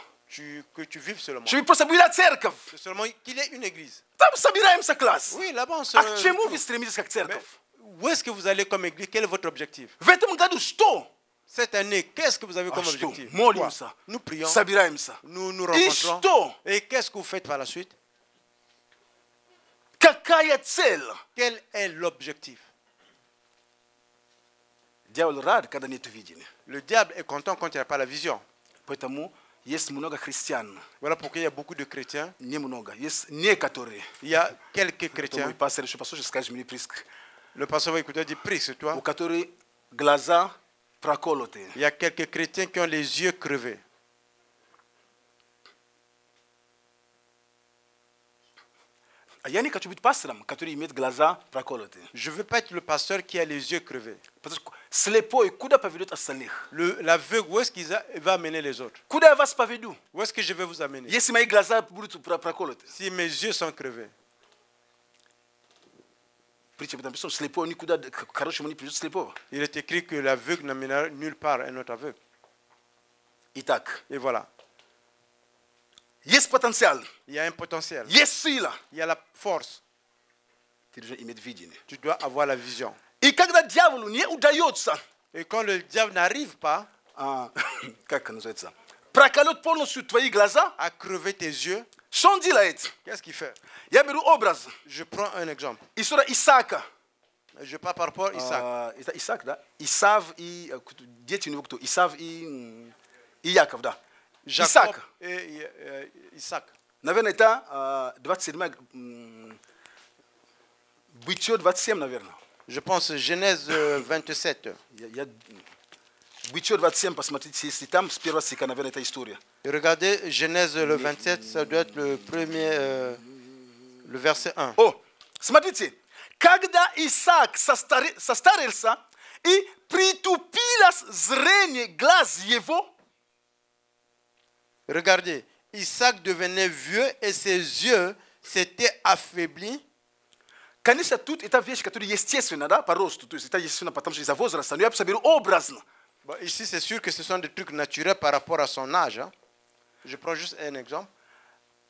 Que tu vives seulement.
Чтобы просто была церковь.
C'est seulement qu'il y ait une église.
Там собираемся класс.
Oui, là-bas on se...
А к чему вы стремитесь как
Mais
церковь?
où est-ce que vous allez comme église? Quel est votre objectif?
В этом году что?
Cette année, qu'est-ce que vous avez comme
Что?
objectif?
Молимся.
Quoi? Nous prions,
Собираемся.
nous nous
И
rencontrons.
что?
Et qu'est-ce que vous faites par la suite?
Какая цель?
Quel est l'objectif?
Дьявол рад, когда нет видения.
Le diable est content quand il n'y a pas la vision.
Поэтому есть много христиан.
Voilà pourquoi il y a beaucoup de chrétiens.
Немного. Есть некоторые.
Il y a quelques
Это мой
chrétiens.
пастор еще послушай, скажешь мне приск.
Le pasteur va écouter et dire, prie sur toi.
У которых глаза проколотые.
Il y a quelques chrétiens qui ont les yeux crevés.
А я не хочу быть пастором, который имеет глаза проколотые.
Je ne veux pas être le pasteur qui a les yeux crevés.
Потому что слепой куда поведет остальных?
L'aveugle, où est-ce qu'il va amener les autres?
Куда я вас поведу,
Où est-ce que je vais vous amener?
если мои глаза будут проколоты?
Si mes yeux sont crevés.
Притча об этом написано, слепой никуда к хорошему не придет слепого.
Il est écrit que l'aveugle n'amènera nulle part un autre aveugle.
Итак,
Et voilà.
есть потенциал,
Il y a un potentiel.
есть сила.
Il y a la force.
Ты должен иметь видение.
Tu dois avoir la vision.
И когда дьяволу не удается,
Et quand le diable n'arrive pas
как называется, проколоть полностью твои глаза,
à crever tes yeux,
что он делает?
qu'est-ce qu'il fait?
Я беру образ.
Je prends un exemple.
История Исаака.
Je pars par rapport à Isaac.
Это Исаак, да? Исав и... Дети у него кто? Исав и Яков, да.
Jacob
Исаак.
et Isaac.
Наверное, это 27... Бытие 27, наверное.
Je pense Genèse 27.
Бытие 27, посмотрите, если там с первого стиха, наверное, это история.
Et regardez Genèse le 27, ça doit être le premier, le verset 1.
О, смотрите. Когда Исаак состарился и притупилось зрение глаз его,
Regardez, Isaac devenait vieux et ses yeux s'étaient affaiblis.
конечно, тут это вещь, которая естественна, да, по росту. То есть это естественно, потому что из-за возраста. Но я соберу образно.
Bon, ici, c'est sûr que ce sont des trucs naturels par rapport à son âge. Hein. Je prends juste un exemple.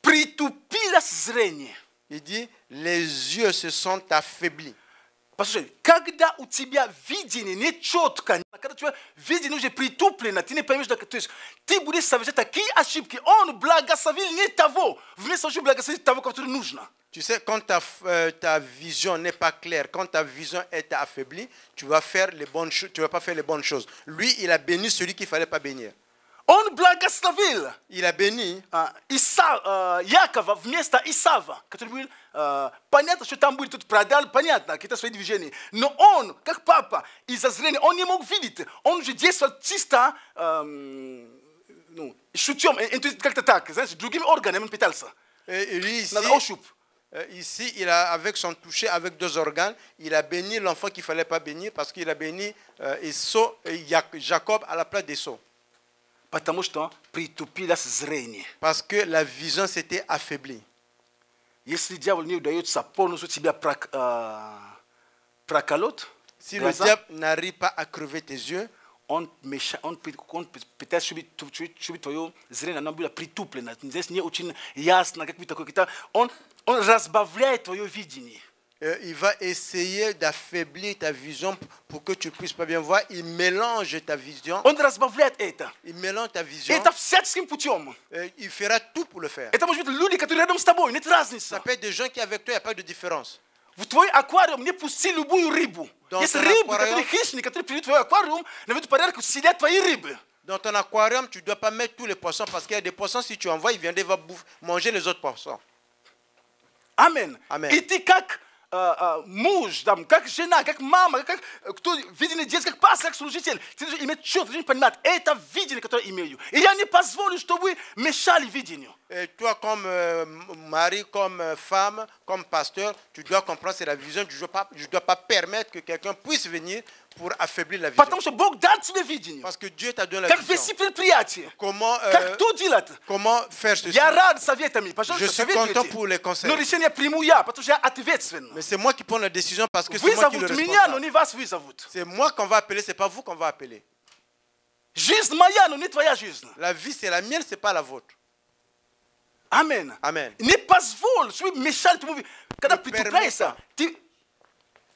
Притупилось зрение.
Il dit, les yeux se sont affaiblis.
Послушай, когда у тебя видение не четко, когда у тебя видение уже притуплено, ты не поймешь, то есть ты будешь совершать такие ошибки. Он благословил не того, вместо того, благословил того, который нужно.
Tu sais, quand ta vision n'est pas claire, quand ta vision est affaiblie, tu vas faire les bonnes choses, tu vas pas faire les bonnes choses. Lui, il a béni celui qu'il fallait pas bénir.
Он благословил
Il a béni
Якова вместо Исава, который был, понятно, что там будет, тут продал, понятно, какие-то свои движения. Но он, как папа, из-за зрения, он не мог видеть. Он же действовал чисто, шутем, как-то так, знаешь, другими органами он питался.
et lui
На ощупь.
ici, il a, avec son toucher, avec 2 organes, il a béni l'enfant qu'il fallait pas bénir parce qu'il a béni Jacob à la place d'Esau.
Потому что притупилось зрение.
Parce que la vision s'était affaiblie.
Если дьявол не удается полностью тебя проколоть,
Si le diable n'arrive pas à crever tes yeux,
он пытается, чтобы твое зрение оно было притуплено. Здесь не очень ясно, как бы такое. Он разбавляет твое видение.
il va essayer d'affaiblir ta vision pour que tu ne puisses pas bien voir. Il mélange ta vision.
Он разбавляет это.
Il mélange ta vision.
Это всяческим путем.
Il fera tout pour le faire.
Это может быть люди, которые рядом с тобой, нет разницы.
Ça peut être des gens qui avec toi, il n'y a pas de différence.
В твой аквариум не пусти любую рыбу.
Dans
Есть
ton
рыбы,
aquarium-
которые хищники, которые придут в твой аквариум, наведут порядок, съедят твои рыбы.
Dans ton aquarium, tu ne dois pas mettre tous les poissons parce qu'il y a des poissons, si tu envoies, ils viennent manger les autres poissons.
Амин.
Amen.
И ты как муж, там, как жена, как мама, как кто видение детей, как пастор, как служитель, ты должен иметь четко, ты должен понимать, это видение, которое имею. И я не позволю, чтобы вы мешали видению.
Et toi, comme mari, comme femme, comme pasteur, tu dois comprendre c'est la vision. Je ne dois pas permettre que quelqu'un puisse venir pour affaiblir la vision.
Потому что Бог дал тебе видение.
Parce que Dieu t'a donné la
Как
vision.
вести предприятие.
Comment,
Как кто делать.
comment faire ceci?
Я рад советами, пожалуйста,
Je suis content
советуйте.
pour les conseils.
Но решение приму я, потому что я ответственен.
Mais c'est moi qui prends la décision parce que c'est moi qui le
Вызовут меня, но
responsable.
не вас вызовут.
C'est moi qu'on va appeler, c'est pas vous qu'on va appeler.
Жизнь моя, но не твоя жизнь.
La vie, c'est la mienne, c'est pas la vôtre.
Амин.
Amen.
Не позволь, чтобы мешали твоему видению. Когда
Не
притупляешься, ты,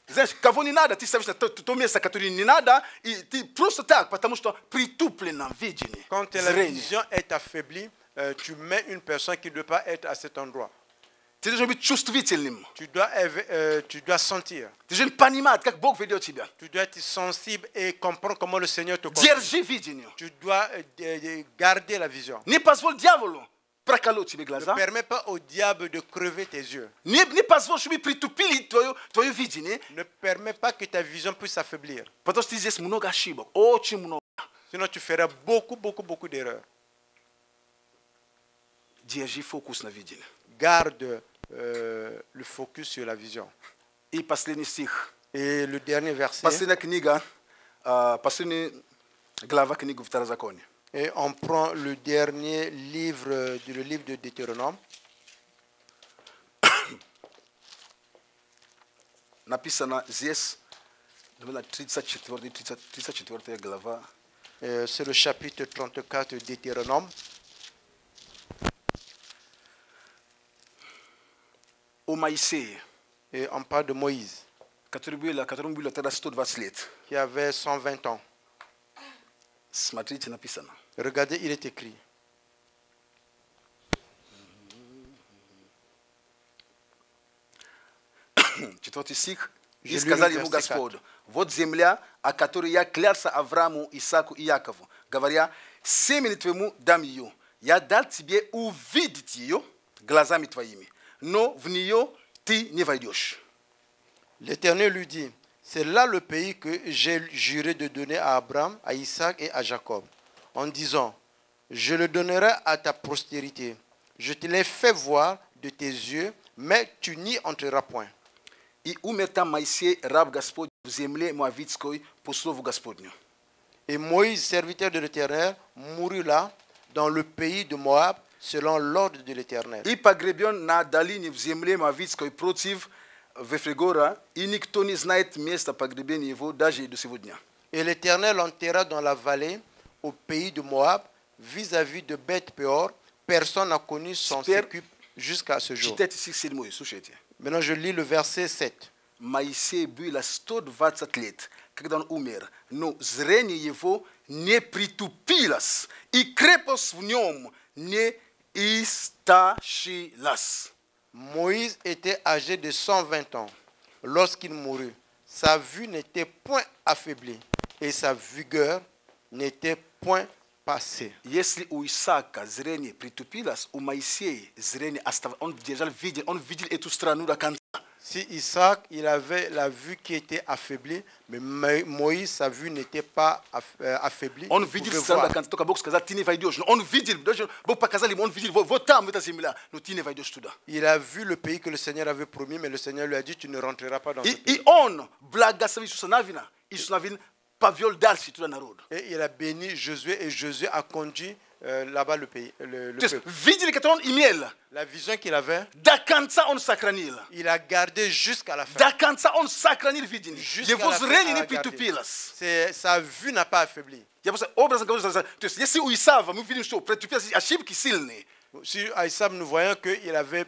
знаешь, кого не надо, ты ставишь на то место, которое не надо, и ты просто так, потому что притуплено видение,
Quand la
зрение.
vision est affaiblie, tu mets une personne qui ne doit pas être à cet endroit.
Ты должен быть чувствительным.
Tu dois sentir.
Ты должен понимать, как Бог ведет тебя.
Tu dois être sensible et comprendre comment le Seigneur te conduit.
Держи видение.
Tu dois garder la vision.
Не позволь дьяволу проколоть тебе
Ne
глаза.
permets pas au diable de crever tes yeux.
Не позволь, чтобы притупили твое видение,
Ne permets pas que ta vision puisse s'affaiblir.
потому что здесь много ошибок, очень много.
Sinon, tu feras beaucoup d'erreurs.
Держи фокус на видении.
Garde le focus sur la vision.
И последний стих.
Et le dernier verset.
Последняя книга, последняя глава книги Второзакония.
Et on prend le dernier livre, le livre de Deutéronome.
Написано здесь, 34 глава.
C'est le chapitre 34 de Deutéronome.
О Моисее,
Et on parle de Moïse,
которому было тогда 120 лет.
qui avait 120 ans.
Смотрите, написано.
Regardez, il est écrit.
Четвертый стих.
Je
И
lis
сказал
le
ему
verset
Господь: вот земля, о которой я клялся Аврааму, Исааку и Якову, говоря, семени твоему дам ее. Я дал тебе увидеть ее глазами твоими, но в нее ты не войдешь.
L'Éternel lui dit, c'est là le pays que j'ai juré de donner à Abraham, à Isaac et à Jacob, en disant, je le donnerai à ta postérité. Je te l'ai fait voir de tes yeux, mais tu n'y entreras point.
И умер там Моисей, раб Господь, в земле Моавитской, по слову Господню.
Et Moïse, serviteur de l'Éternel, mourut là, dans le pays de Moab, selon l'ordre de l'Éternel.
И погребен на долине в земле Моавитской против Вефрегора, и никто не знает места погребения его даже до сегодня.
Et l'Éternel l'enterra dans la vallée, au pays de Moab, vis-à-vis de Beth-Péor. Personne n'a connu son
Теперь
sépulcre jusqu'à ce jour.
Читайте стих 7, слушайте.
Maintenant, je lis le verset 7.
Моисей было 120 лет, когда он умер, но зрение его не притупилось, и крепость в нем не истощилась.
Moïse était âgé de 120 ans lorsqu'il mourut. Sa vue n'était point affaiblie et sa vigueur n'était point passée.
Если у Исаака зрение притупилось, у Моисея зрение оставалось. Он видел эту страну до конца.
Si Isaac, il avait la vue qui était affaiblie, mais Moïse, sa vue n'était pas affaiblie.
Он
Il
видел
pouvait
страну
voir.
до конца, только Бог сказал, ты не войдешь. Но он видел, даже Бог показал ему, он видел, вот там, в этой земле, но ты не войдешь туда.
Il a vu le pays que le Seigneur avait promis, mais le Seigneur lui a dit, tu ne rentreras pas dans ce pays.
И он благословил Иисуса Навина. Иисус Навин повел дальше туда народ.
Et il a béni Josué, et Josué a conduit là-bas le pays.
То есть
Peuple.
видели, который он имел,
La vision qu'il avait,
до конца он сохранил.
il a gardé jusqu'à la fin.
До конца он сохранил видение.
Jusqu'à
Его
la fin,
зрение
elle
не
a gardé.
притупилось.
Sa vue n'a pas affaibli.
Я просто образно говорю, то есть если у Исава мы видим, что притупились ошибки сильные,
Si Aïssam, nous voyons qu'il avait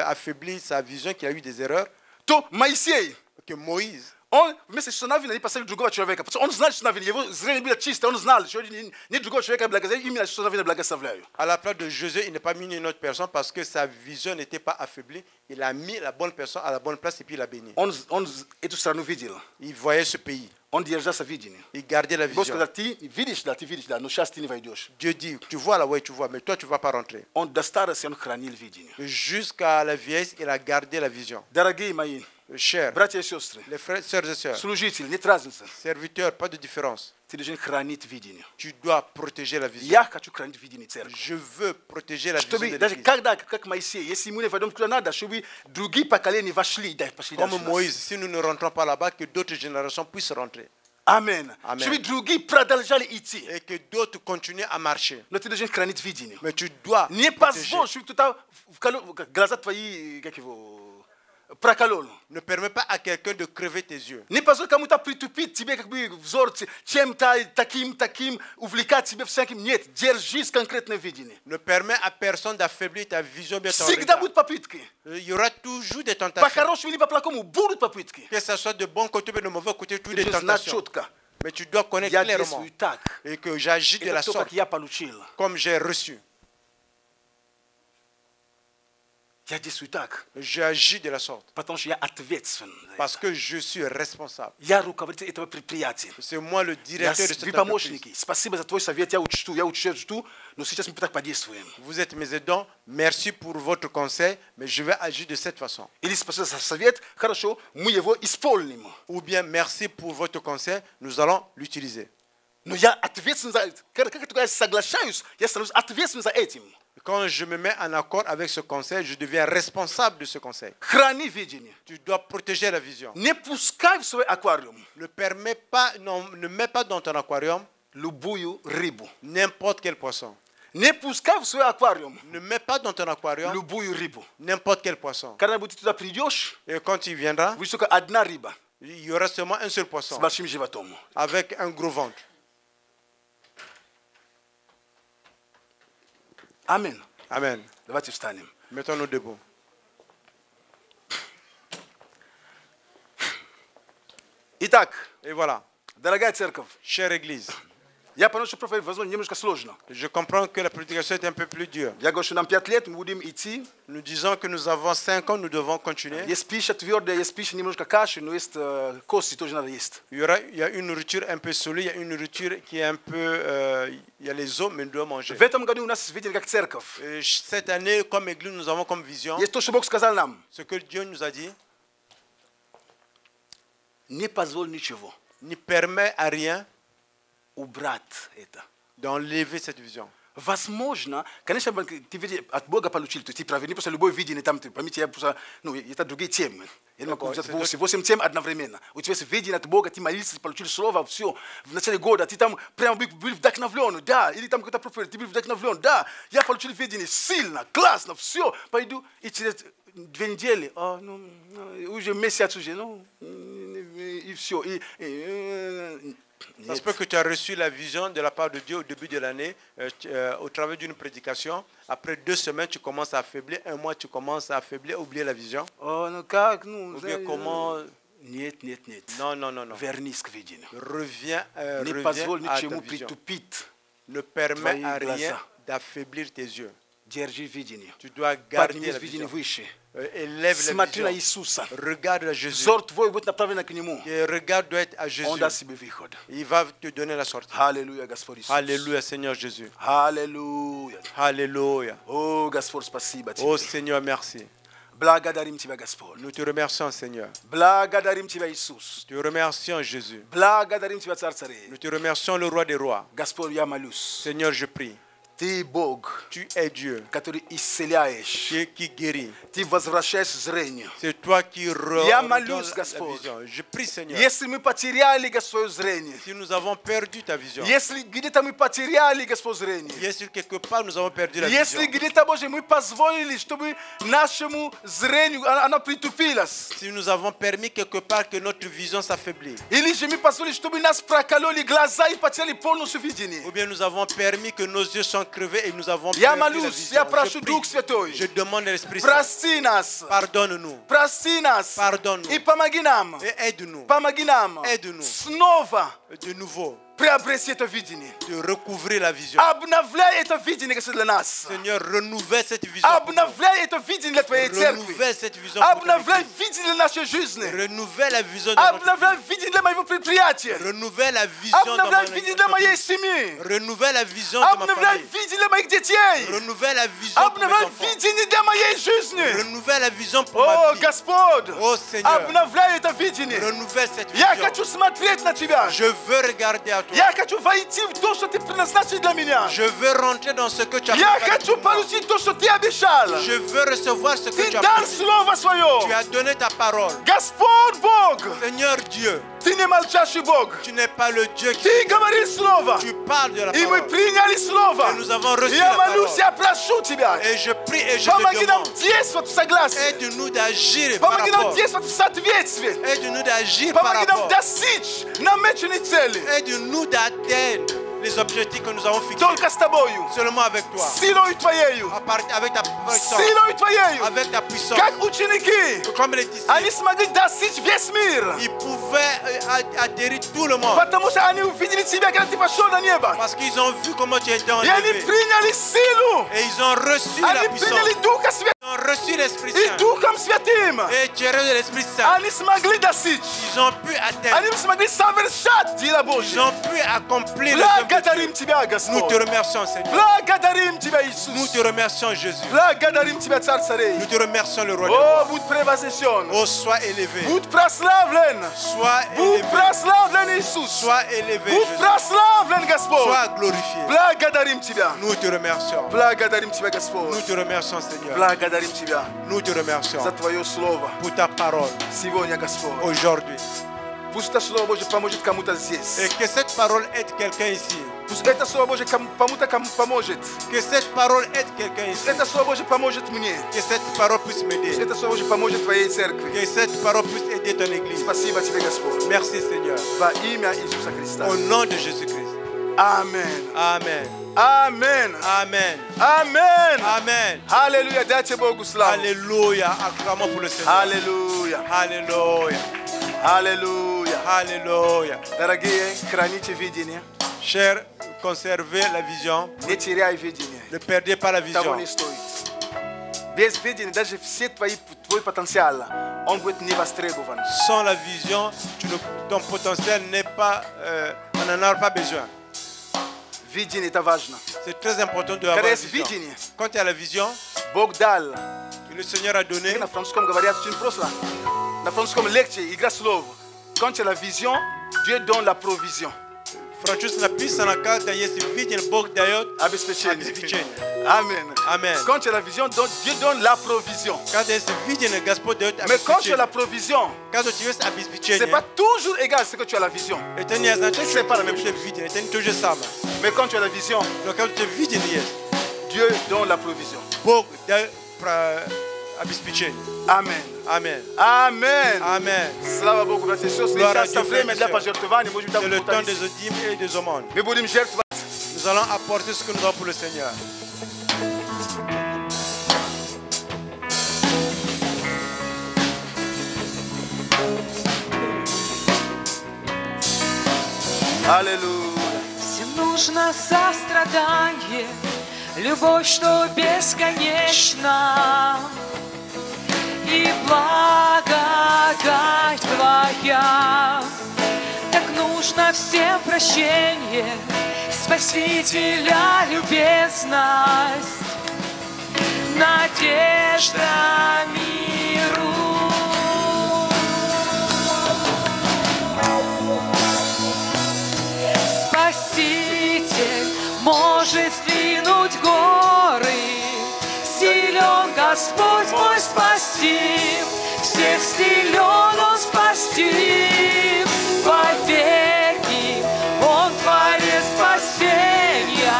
affaibli sa vision, qu'il a eu des erreurs,
то Моисей,
que Moïse,
он вместо Иисуса Навина не поставил другого человека. Потому что он знал Иисуса Навина, его зрение было чистое, он знал, что нет другого человека благословляю, именно Иисуса Навина благословляю.
à la place de Josué, il n'a pas mis une autre personne parce que sa vision n'était pas affaiblie. Il a mis la bonne personne à la bonne place et puis il a béni.
Он эту страну видел,
Il voyait ce pays.
он держался видение.
Il gardait la
Бог
vision.
сказал, ты видишь, да, но сейчас ты не войдешь.
Dieu dit, tu vois là, ouais, tu vois, mais toi, tu ne vas pas rentrer.
Он до старости, он хранил видение.
Jusqu'à la vieillesse, il a gardé la vision.
Дорогие мои,
Chers,
братья и сестры,
les frères, sœurs et sœurs,
служители, нет разницы.
serviteurs, pas de différence.
Ты должен хранить видение.
Tu dois protéger la vision.
Я хочу хранить видение церкви.
Je veux protéger la vision
Чтобы
de
даже
l'Église.
когда, как Моисей, если мы не войдем куда надо, чтобы другие поколения вошли, да, пошли
Comme
дальше нас.
Moïse, si nous ne rentrons pas là-bas, que d'autres générations puissent rentrer.
Амин.
Amen.
Чтобы другие продолжали идти.
Et que d'autres continuent à marcher.
Но ты должен хранить видение.
Mais tu dois
Не
protéger.
позволь, чтобы туда глаза твои, как его, проколол.
Ne permets pas à quelqu'un de crever tes yeux.
Не позволь кому-то притупить тебе как бы взор чем-то таким, увлекать себя всяким. Нет, держись конкретное видение.
Ne permets à personne d'affaiblir ta vision bien ton
Всегда
regard.
будут попытки.
Il y aura toujours des tentations.
По-хорошему или по-плохому будут попытки.
Que ce soit de bon côté ou de mauvais côté, toutes
Ты
des
должен знать
tentations.
четко.
Mais tu dois connaître
Я
clairement
действую так.
et que j'agis de la
Это то,
sorte
как я получил.
comme j'ai reçu.
Я действую так,
J'agis de la sorte
потому что я ответственен. за это.
parce que je suis responsable.
Я руководитель этого предприятия.
C'est moi le directeur de
Вы
cette entreprise.
помощники. Спасибо за твой совет. Я учту, но сейчас мы так подействуем.
Vous êtes mes aidants. Merci pour votre conseil, mais je vais agir de cette façon.
Или спасибо за совет. Хорошо, мы его исполним.
Ou bien merci pour votre conseil, nous allons l'utiliser.
Но я ответственен за это. Как только я соглашаюсь, я становлюсь ответственным за этим.
Quand je me mets en accord avec ce conseil, je deviens responsable de ce conseil.
Храни видение.
Tu dois protéger la vision.
Не пускай в свой аквариум
Ne mets pas dans ton aquarium
любую рыбу.
n'importe quel poisson.
Не пускай в свой аквариум
Ne mets pas dans ton aquarium
любую рыбу.
n'importe quel poisson.
Когда ты туда придешь,
Et quand il viendra,
будет только одна рыба
il y aura seulement un seul
с
poisson
большим животом.
avec un gros ventre.
Аминь.
Amen.
Давайте встанем.
Mettons-nous debout.
Итак,
Et voilà,
дорогая церковь,
chère Église,
я понял, что проповедь, возможно, немножко сложно.
je comprends que la prédication est un peu plus dure.
Я говорю, что нам 5 лет, мы будем идти.
Nous disons que nous avons 5 ans, nous devons continuer.
Есть пища твердая, есть пища немножко каши, но есть кости тоже надо есть.
Il y a une nourriture un peu solide, il y a une nourriture qui est un peu... il y a les os, mais nous devons manger.
В этом году у нас видели как церковь.
Et cette année, comme Église, nous avons comme vision
Есть то, что Бог сказал нам.
ce que Dieu nous a dit,
Не позволь ничего
ne permet à rien
убрать это.
d'enlever cette vision.
Возможно, конечно, ты видишь, от Бога получил, то есть ты правильно, просто любое видение там, ты поймите, я просто, это другие темы. Я не могу взять 8 тем одновременно. У тебя есть видение от Бога, ты молился, получил слово, все, в начале года, ты там прямо был вдохновлен, да, или там какой-то проповедь, ты был вдохновлен, да, я получил видение сильно, классно, все, пойду, и через 2 недели, уже месяц уже, и все,
Ça se peut que tu as reçu la vision de la part de Dieu au début de l'année, au travers d'une prédication. Après 2 semaines, tu commences à affaiblir. 1 mois, tu commences à affaiblir, oublier la vision.
Oh, no как, ну,
Ou bien comment...
Нет.
Non, non, non, non.
Вернись к видению.
Reviens,
Не
reviens
позволь
à ta
ничему
vision.
притупить.
Ne permets
твои
à rien
глаза.
d'affaiblir tes yeux.
Держи видение.
Tu dois garder
Подними
la
видение
vision.
выше.
Élève la
Смотри на
vision.
Иисуса.
Regarde à Jésus.
Взор твой будет направлен к Нему.
Et regarde doit être à
Он
Jésus.
даст тебе выход.
Il va te donner la sortie.
Аллилуйя, Господь Иисус.
Alléluia, Seigneur Jésus.
Аллилуйя.
Alléluia.
О, Господь, спасибо тебе.
Oh Seigneur, merci.
Благодарим Тебя, Господь.
Nous te remercions, Seigneur.
Благодарим Тебя, Иисус.
Nous te remercions, Jésus.
Благодарим Тебя, Царь царей.
Nous te remercions, le roi des rois.
Господь, я молюсь.
Seigneur, je prie.
Ты Бог,
Tu es Dieu
который исцеляешь.
qui guérit.
Ты возвращаешь зрение.
C'est toi qui
Я
redonnes
молюсь,
la
Господь.
vision. Je prie, Seigneur.
Если мы потеряли, Господь, зрение.
Si nous avons perdu ta vision,
Если где-то мы потеряли, Господь, зрение.
si quelque part nous avons perdu la
Если
vision,
где-то, Боже, мы позволили, чтобы нашему зрению оно притупилось.
si nous avons permis quelque part que notre vision s'affaiblit,
Или же мы позволили, чтобы нас прокололи глаза и потеряли полностью видение.
ou bien nous avons permis que nos yeux soient crevés et nous avons
Я
perdu la
молюсь,
vision.
я
Je
прошу
prie,
Дух Святой.
je demande à l'Esprit Saint,
Прости нас.
pardonne-nous
Прости нас.
Pardonne-nous.
И помоги нам.
et aide-nous
Помоги нам.
Aide-nous.
Снова
de nouveau
приобрести это видение.
de recouvrir la vision.
Обновляй это видение, Господь, для нас.
Seigneur, renouvelle cette vision. pour nous.
Обновляй это видение для Твоей церкви.
Renouvelle cette vision. pour ton
Обновляй
Église.
видение для нашей жизни.
Renouvelle la vision de notre
Обновляй видение для моего предприятия.
vie. Renouvelle la vision de
Обновляй
mon
видение для моей
entreprise.
семьи.
Renouvelle la vision de ma
Обновляй
famille.
видение для моих детей.
Renouvelle la vision pour mes
Обновляй
enfants.
видение для моей жизни.
Renouvelle la vision pour ma
О,
vie.
Господь,
Oh Seigneur,
обновляй это видение.
renouvelle cette
Я
vision.
хочу смотреть на Тебя.
Je veux regarder à toi.
Я хочу войти в то, что Ты предназначил для меня.
Je veux rentrer dans ce que tu as
Я
préparé
хочу
pour moi.
получить то, что Ты обещал.
Je veux recevoir ce que
Ты
tu as
дал
promis.
Слово
Tu
Свое.
as donné ta parole.
Господь Бог,
Seigneur Dieu,
Ты не молчащий Бог.
tu n'es pas le Dieu qui...
Ты говоришь Слово.
Tu parles de la
И мы
parole.
приняли Слово.
Et nous avons reçu
Я
la parole.
молюсь, я прошу Тебя.
Et je prie et je te
Помоги нам
demande.
действовать в согласии.
Aide-nous d'agir par
Помоги нам
rapport.
действовать в соответствии.
Aide-nous d'agir par
Помоги нам
rapport.
достичь намеченной цели.
Aide-nous d'atteindre les objectifs que nous avons fixés.
Только с Тобою.
Seulement avec toi.
Силой Твоею.
Avec ta puissance.
Силой Твоею.
Avec ta puissance.
Как ученики.
Comme les disciples.
Они смогли достичь весь мир.
Ils pouvaient atterrir tout le monde.
Потому что они увидели Тебя, когда Ты пошел на небо.
Parce qu'ils ont vu comment tu étais
И они
enlevé.
приняли силу.
Et ils ont reçu la
Они
puissance.
приняли Духа Святого.
Ils ont reçu l'Esprit
И
Saint.
Духом Святым.
Et tu as reçu l'Esprit Saint.
Они смогли достичь.
Ils ont pu atteindre.
Они смогли совершать дело
Ils
Божье.
ont pu accomplir les œuvres de Dieu.
Благодарим Тебя,
Nous te
Господь.
remercions, Seigneur.
Благодарим Тебя,
Nous
Иисус.
te remercions, Jésus.
Благодарим Тебя, Царь царей.
Nous te remercions, le roi des
О,
rois.
будь превознесен.
Oh, sois élevé.
Будь прославлен.
Sois
Будь
élevé.
прославлен, Иисус.
Sois élevé,
Будь
Jésus.
прославлен, Господь.
Sois glorifié.
Благодарим Тебя.
Nous te remercions.
Благодарим Тебя,
Nous
Господь.
te remercions, Seigneur.
Благодарим Тебя
Nous te remercions
за Твое Слово
pour ta parole
сегодня, Господь.
aujourd'hui.
Пусть это Слово Божье поможет кому-то
Et
здесь.
que cette parole aide quelqu'un ici.
Пусть это Слово Божье кому-то поможет.
Que cette parole aide quelqu'un ici.
Это Слово Божье поможет мне.
Que cette parole puisse
Пусть
m'aider.
это Слово Божье поможет Твоей церкви.
Que cette parole puisse aider ton église.
Спасибо Тебе, Господь.
Merci, Seigneur.
Во имя Иисуса Христа.
Au nom de Jésus-Christ.
Аминь.
Amen.
Аминь.
Amen.
Аминь.
Amen.
Аллилуйя. Дайте Богу славу.
Alléluia. Acclamons pour le Seigneur.
Аллилуйя.
Alléluia.
Аллилуйя.
Alléluia.
Дорогие, храните видение.
Chers, conservez la vision.
Не теряй видение.
Ne perdez pas la
Того
vision.
не стоит. Без видения даже твой потенциал, он будет не востребован.
Sans la vision, ton potentiel n'est pas, on n'en a pas besoin.
Видение это важно.
C'est très important de
Когда
avoir la
есть
vision.
видение,
Quand tu as la vision
Бог дал.
que le Seigneur a donnée,
На французском говорят очень просто. На французском лекция, игра слов. Quand tu as la vision, Dieu donne la provision.
Француз написано, когда есть видение, Бог дает
Обеспечение.
обеспечение.
Amen.
Amen.
Quand tu as la vision, Dieu donne la provision.
Когда есть видение, Господь дает
Mais quand tu as la
обеспечение.
provision,
Когда tu есть
c'est
обеспечение,
pas toujours égal ce que tu as la vision.
это не означает,
C'est
что
pas la
это
même
вообще видение, это не то же самое.
Mais quand tu as la vision,
Но когда у тебя видение есть,
Dieu donne la provision.
Бог дает обеспечение.
Amen.
Amen.
Amen.
Amen.
Слава Богу, братья и сестры.
Gloire à
Сейчас
Dieu,
время
frères et
для
sœurs.
пожертвований. Может быть,
C'est le temps des
там
dîmes et des aumônes.
мы будем жертвовать.
Nous allons apporter ce que nous avons pour le Seigneur.
Аллилуйя.
Всем нужно сострадание, любовь, что бесконечна, и благодать Твоя. Так нужно всем прощение, Спасителя любезность, надежда миру. Спаситель может сдвинуть горы, силен Господь мой спасти, всех силен Он спасти. Вовеки Он творец спасения,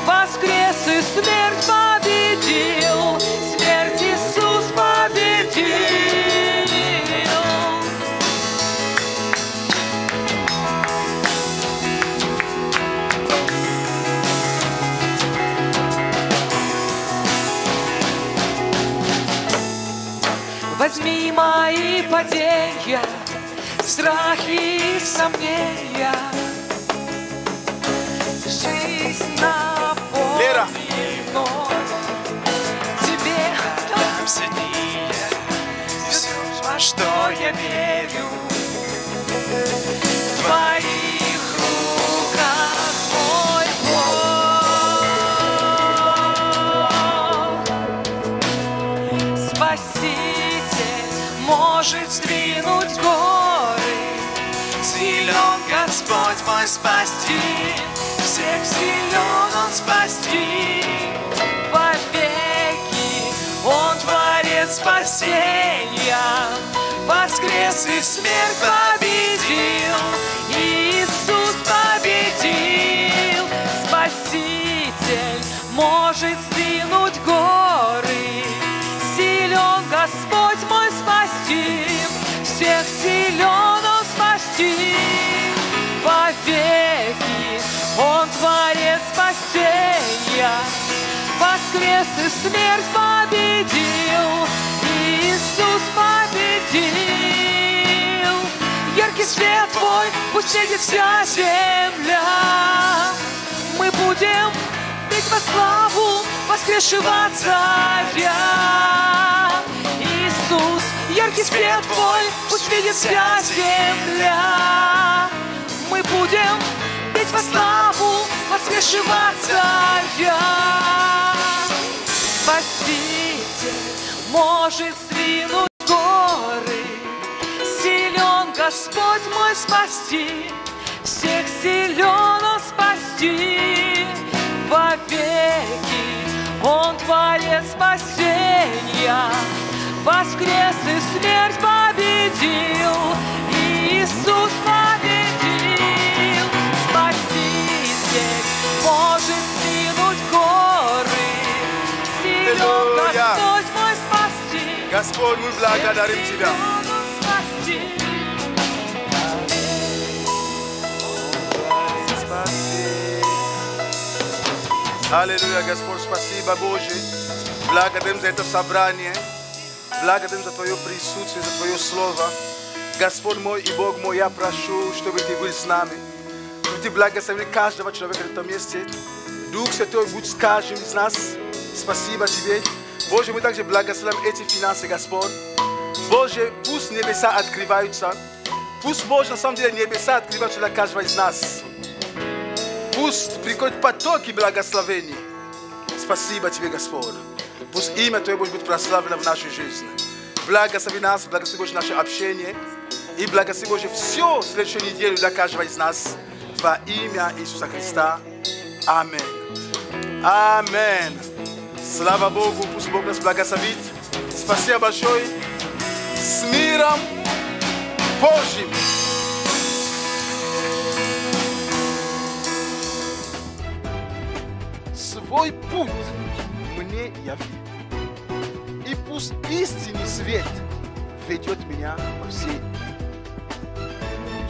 воскрес и смерть победил, смерть Иисус победил. Возьми мои падения, страхи и сомнения. Жизнь
Лера.
напомни вновь. Тебе дам все дни, все, во что я верю. В твоих руках мой Бог. Спаситель может сдвинуть горы, силен Господь мой спасти, всех силен Он спасти. Вовеки Он творец спасения, воскрес и смерть победил, Иисус победил. Спаситель может сдвинуть горы, силен Господь мой спасти, всех силен Он спасти. Вовеки Он творец спасения, воскрес и смерть победил, Иисус победил. Яркий свет Твой пусть светит вся земля, мы будем петь во славу воскресшего Царя. Иисус, яркий свет Твой пусть видит вся земля, мы будем петь во славу воскресшего Царя. Спаситель может сдвинуть горы, силен Господь мой спасти, всех силен Он спасти. Вовеки Он творец спасения, воскрес и смерть победил, Иисус победил. Спаситель может сдвинуть горы, силен
Аллилуйя.
Господь мой спасти.
Господь, мы благодарим Тебя. Аллилуйя, Господь, спасибо, Боже. Благодарим за это собрание. Благодарим за Твое присутствие, за Твое Слово. Господь мой и Бог мой, я прошу, чтобы Ты был с нами. Чтобы Ты благословил каждого человека в этом месте. Дух Святой, будь с каждым из нас. Спасибо Тебе. Боже, мы также благословим эти финансы, Господь. Боже, пусть небеса открываются. Пусть, Боже, на самом деле небеса открываются для каждого из нас. Пусть приходят потоки благословений. Спасибо Тебе, Господь. Пусть имя Твое будет прославлено в нашей жизни. Благослови нас, благослови, Боже, наше общение. И благослови, Боже, всю следующую неделю для каждого из нас. Во имя Иисуса Христа. Аминь. Аминь. Слава Богу, пусть Бог нас благословит. Спасибо большое. С миром Божьим.
Свой путь мне яви. И пусть истинный свет ведет меня во все.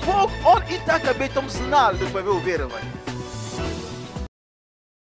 Бог, Он и так об этом знал, но вы уверовали.